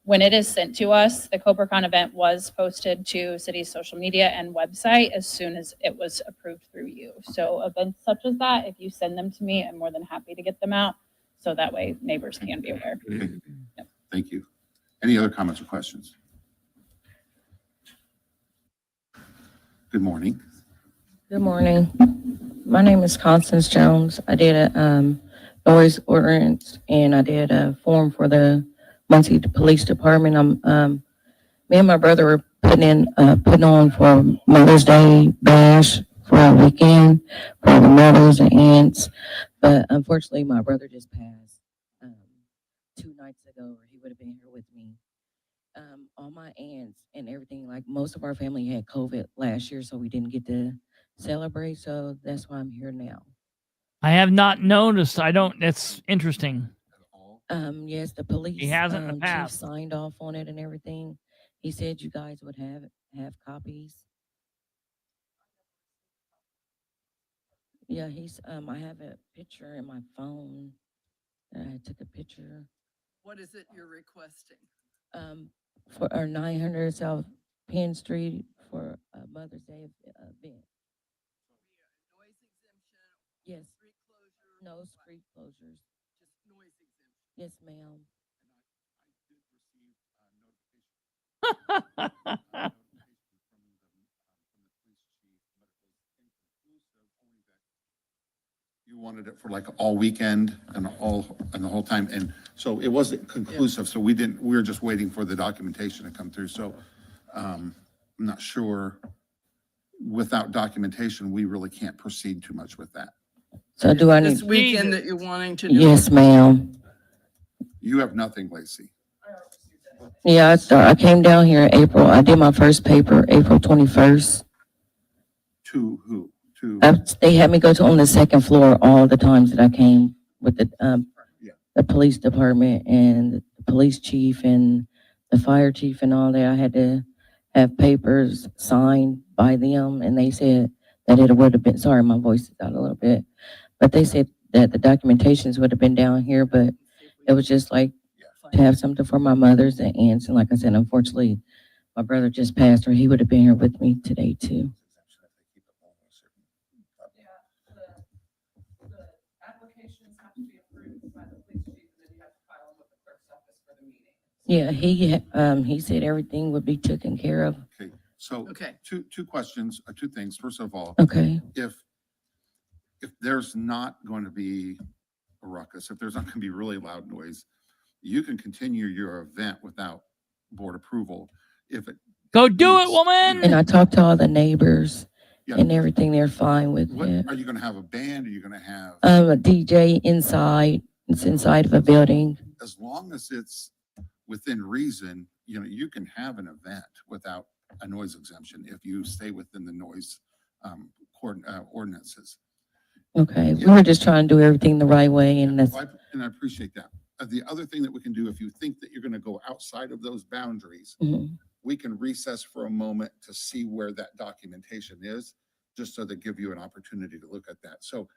When it is sent to us, the CobraCon event was posted to city's social media and website as soon as it was approved through you. So events such as that, if you send them to me, I'm more than happy to get them out. So that way neighbors can be aware. Okay. Yep. Thank you. Any other comments or questions? Good morning. Good morning. My name is Constance Jones. I did a noise ordinance and I did a form for the Muncie Police Department. Me and my brother were putting on for Mother's Day bash for a weekend for the mothers and aunts, but unfortunately my brother just passed 2 nights ago, or he would have been here with me. All my aunts and everything, like most of our family had COVID last year, so we didn't get to celebrate. So that's why I'm here now. I have not noticed. That's interesting. Yes, the police He hasn't in the chief past. signed off on it and everything. He said you guys would have copies. Yeah, I have a picture in my phone. I took a picture. What is it you're requesting? For our 900 South Penn Street for a Mother's Day event. Noise exemption? Yes. Street closure? No street closures. Just noise exemption? Yes, ma'am. You wanted it for like all weekend and the whole time. And so it wasn't conclusive. So we were just waiting for the documentation to come through. So I'm not sure, without documentation, we really can't proceed too much with that. So do I need? This weekend that you're wanting to do? Yes, ma'am. You have nothing, Lacey. Yeah, I came down here in April. I did my first paper April 21st. To who? They had me go on the second floor all the times that I came with the police department and the police chief and the fire chief and all that. I had to have papers signed by them, and they said that it would have been, sorry, my voice is out a little bit, but they said that the documentations would have been down here, but it was just like to have something for my mothers and aunts. And like I said, unfortunately, my brother just passed, or he would have been here with me today too. Applications have to be approved by the police chief, and then you have to file them with the clerk's office for the meeting. Yeah, he said everything would be taken care of. Okay. So Okay. two questions, two things. First of all, Okay. if there's not going to be a ruckus, if there's not going to be really loud noise, you can continue your event without board approval. Go do it, woman. And I talked to all the neighbors Yeah. and everything. They're fine with What, it. are you going to have a band? Are you going to have? A DJ inside. It's inside of a building. As long as it's within reason, you can have an event without a noise exemption if you stay within the noise ordinances. Okay. We were just trying to do everything the right way, and that's, And I appreciate that. The other thing that we can do, if you think that you're going to go outside of those boundaries, mhm. we can recess for a moment to see where that documentation is, just so to give you an opportunity to look at that. So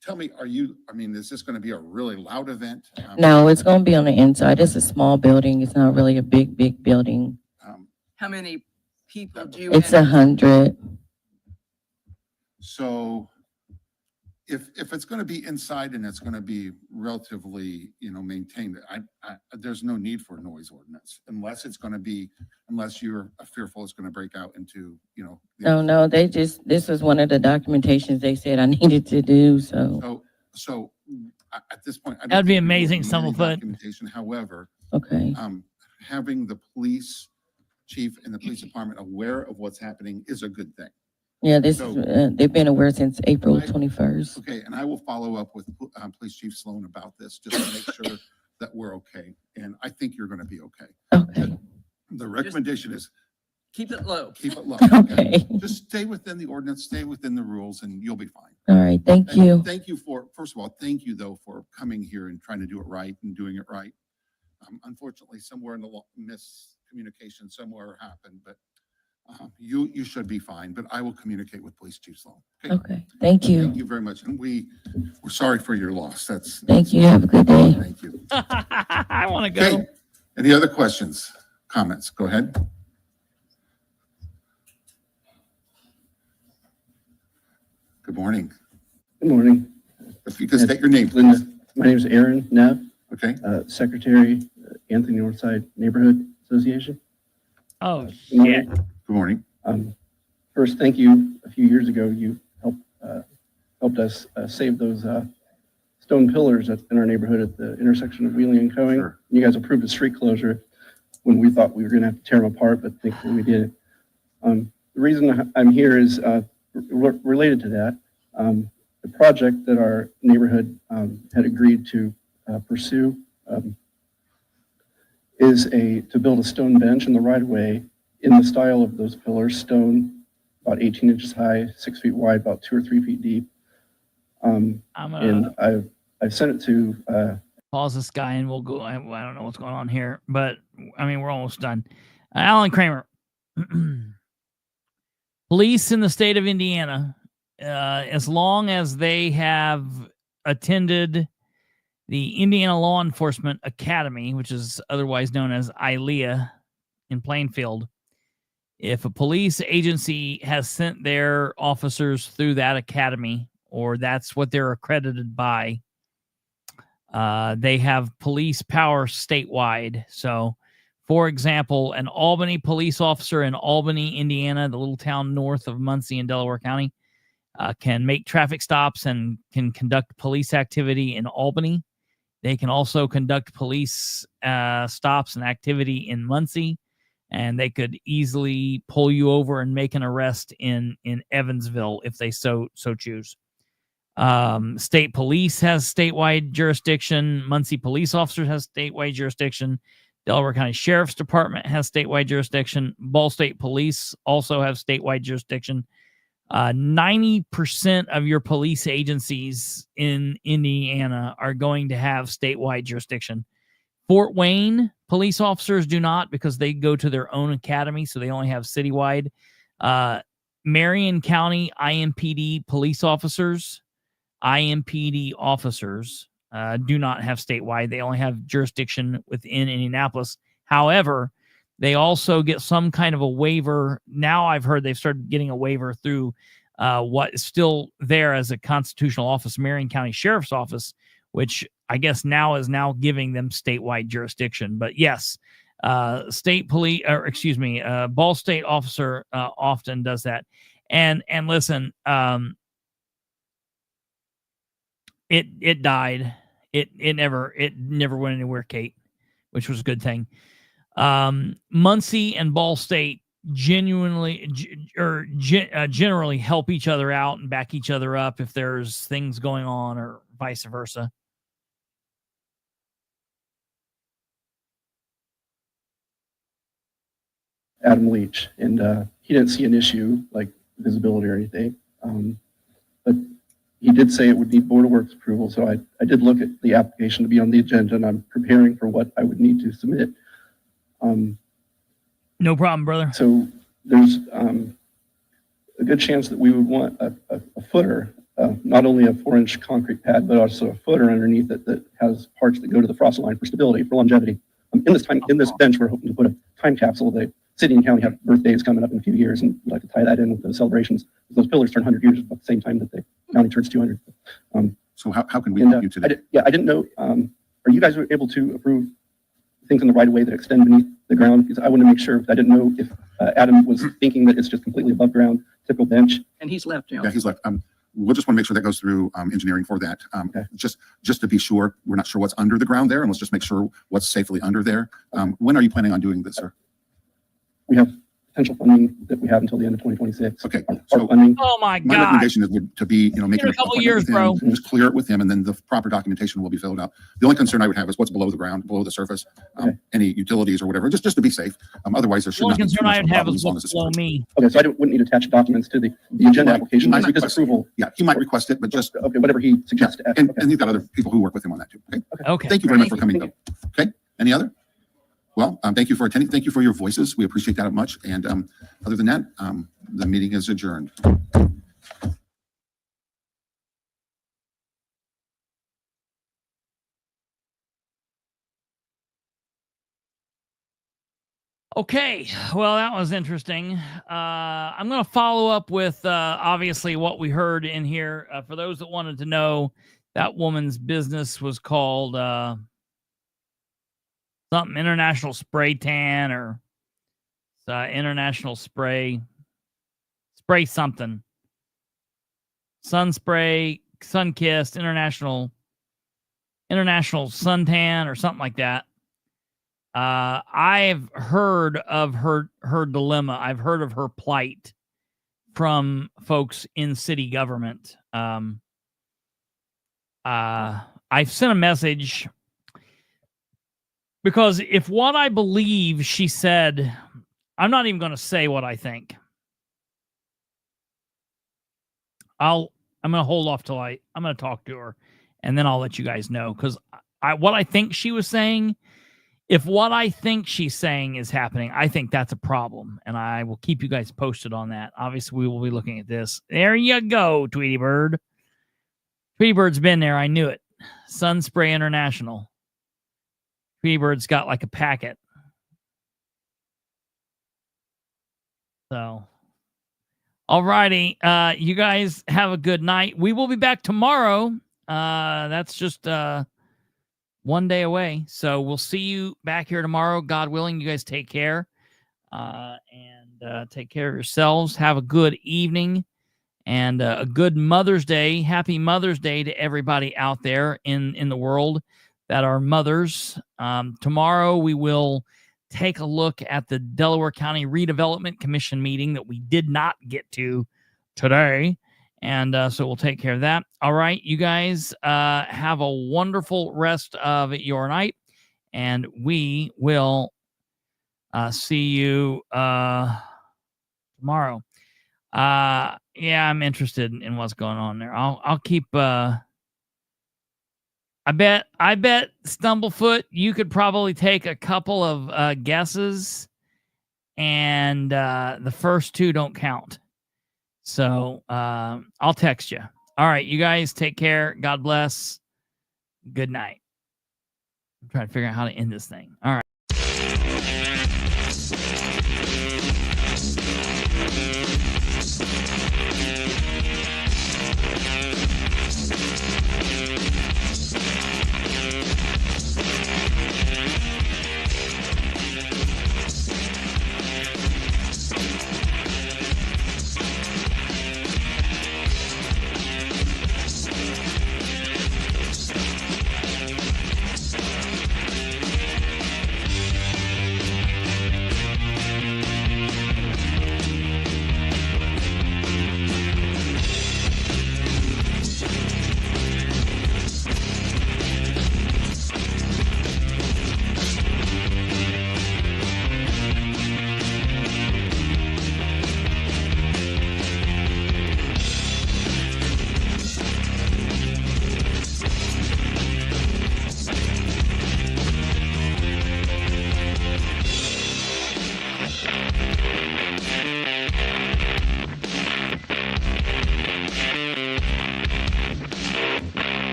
tell me, is this going to be a really loud event? No, it's going to be on the inside. It's a small building. It's not really a big building. How many people do you? It's 100. So if it's going to be inside and it's going to be relatively, maintained, there's no need for a noise ordinance unless you're fearful it's going to break out into, No, this was one of the documentations they said I needed to do, so. So at this point, I don't That'd be think we amazing, need any Stumblefoot. documentation. However, Okay. having the police chief and the police department aware of what's happening is a good thing. Yeah, So- they've been aware since April 21st. Okay, and I will follow up with Police Chief Sloan about this, just to make sure that we're okay. And I think you're gonna be okay. Okay, The recommendation is Keep it low. keep it low. okay. Just stay within the ordinance, stay within the rules, and you'll be fine. All right, thank And you. Thank you for, first of all, thank you though for coming here and trying to do it right and doing it right. Unfortunately, somewhere in the miscommunication somewhere happened, but you should be fine, but I will communicate with Police Chief Sloan. Okay, thank Thank you. you very much. And we're sorry for your loss. Thank you. Have a good day. Thank you. I want to go. Okay. Any other questions, comments? Go ahead. Good morning. Good morning, If you could state your name, Linda. please. My name is Aaron Neff, Okay. Secretary, Anthony Northside Neighborhood Association. Oh, Good morning. shit. Good morning. First, thank you. A few years ago, you helped us save those stone pillars in our neighborhood at the intersection of Wheeling and Coing. Sure. You guys approved a street closure when we thought we were going to have to tear them apart, but thankfully we did. The reason I'm here is related to that. The project that our neighborhood had agreed to pursue is to build a stone bench in the right of way in the style of those pillars, stone about 18 inches high, 6 feet wide, about 2 or 3 feet deep. And I've sent it to Pause this guy and we'll go. I don't know what's going on here, but I mean, we're almost done. Alan Kramer. Police in the state of Indiana, as long as they have attended the Indiana Law Enforcement Academy, which is otherwise known as ILEA in Plainfield, if a police agency has sent their officers through that academy, or that's what they're accredited by, they have police power statewide. So, for example, an Albany police officer in Albany, Indiana, the little town north of Muncie in Delaware County, can make traffic stops and can conduct police activity in Albany. They can also conduct police stops and activity in Muncie, and they could easily pull you over and make an arrest in Evansville if they so choose. State police has statewide jurisdiction. Muncie police officers has statewide jurisdiction. Delaware County Sheriff's Department has statewide jurisdiction. Ball State Police also have statewide jurisdiction. 90% of your police agencies in Indiana are going to have statewide jurisdiction. Fort Wayne police officers do not, because they go to their own academy, so they only have citywide. Marion County IMPD police officers, IMPD officers do not have statewide. They only have jurisdiction within Indianapolis. However, they also get some kind of a waiver. Now I've heard they've started getting a waiver through what is still there as a constitutional office, Marion County Sheriff's Office, which I guess now is giving them statewide jurisdiction. But yes, state police, or excuse me, Ball State officer often does that. And listen, it died. It never went anywhere, Kate, which was a good thing. Muncie and Ball State generally help each other out and back each other up if there's things going on, or vice versa. Adam Leach, and he didn't see an issue like visibility or anything. But he did say it would need Board of Works approval, so I did look at the application to be on the agenda, and I'm preparing for what I would need to submit. No problem, brother. So there's a good chance that we would want a footer, not only a 4-inch concrete pad, but also a footer underneath it that has parts that go to the frost line for stability, for longevity. In this bench, we're hoping to put a time capsule. The city and county have birthdays coming up in a few years, and we'd like to tie that in with the celebrations. Those pillars turn 100 years at the same time that the county turns 200. So how can we help you today? I didn't know, are you guys able to approve things in the right of way that extend beneath the ground? Because I want to make sure, I didn't know if Adam was thinking that it's just completely above ground, typical bench. And he's left now. Yeah, he's left. We'll just want to make sure that goes through engineering for that. Okay. Just to be sure, we're not sure what's under the ground there, and let's just make sure what's safely under there. When are you planning on doing this, sir? we have potential funding that we have until the end of 2026. Okay, Our so funding. Oh my my God. recommendation is to be, make Give it a couple years, bro. Just clear it with him, and then the proper documentation will be filled out. The only concern I would have is what's below the ground, below the surface, Okay. any utilities or whatever, just to be safe. Otherwise, there The should only not be too concern much I of would a have problem is as long what's as it's below approved. me. Okay, so wouldn't need to attach documents to the agenda Right. application He might just because request- approval. Yeah, he might request it, but just, Okay, whatever he suggests. and Okay. you've got other people who work with him on that too. Okay. Okay. Thank you very much for Thank coming, though. Okay, any other? Well, thank you for attending. Thank you for your voices. We appreciate that much. And other than that, the meeting is adjourned. Okay, well, that was interesting. I'm going to follow up with obviously what we heard in here. For those that wanted to know, that woman's business was called something International Spray Tan or International Spray something. Sun Spray, Sun Kissed, International Suntan or something like that. I've heard of her dilemma. I've heard of her plight from folks in city government. I've sent a message because if what I believe she said, I'm not even going to say what I think. I'm going to hold off till I'm going to talk to her and then I'll let you guys know. Cause what I think she was saying, if what I think she's saying is happening, I think that's a problem, and I will keep you guys posted on that. Obviously, we will be looking at this. There you go, Tweety Bird. Tweety Bird's been there. I knew it. Sun Spray International. Tweety Bird's got like a packet. So, all righty. You guys have a good night. We will be back tomorrow. That's just... one day away. So we'll see you back here tomorrow. God willing, you guys take care and take care of yourselves. Have a good evening and a good Mother's Day. Happy Mother's Day to everybody out there in the world that are mothers. Tomorrow we will take a look at the Delaware County Redevelopment Commission meeting that we did not get to today. And so we'll take care of that. All right, you guys have a wonderful rest of your night. And we will see you tomorrow. Yeah, I'm interested in what's going on there. I'll keep... I bet Stumblefoot, you could probably take a couple of guesses. And the first two don't count. So I'll text you. All right, you guys take care. God bless. Good night. I'm trying to figure out how to end this thing. All right.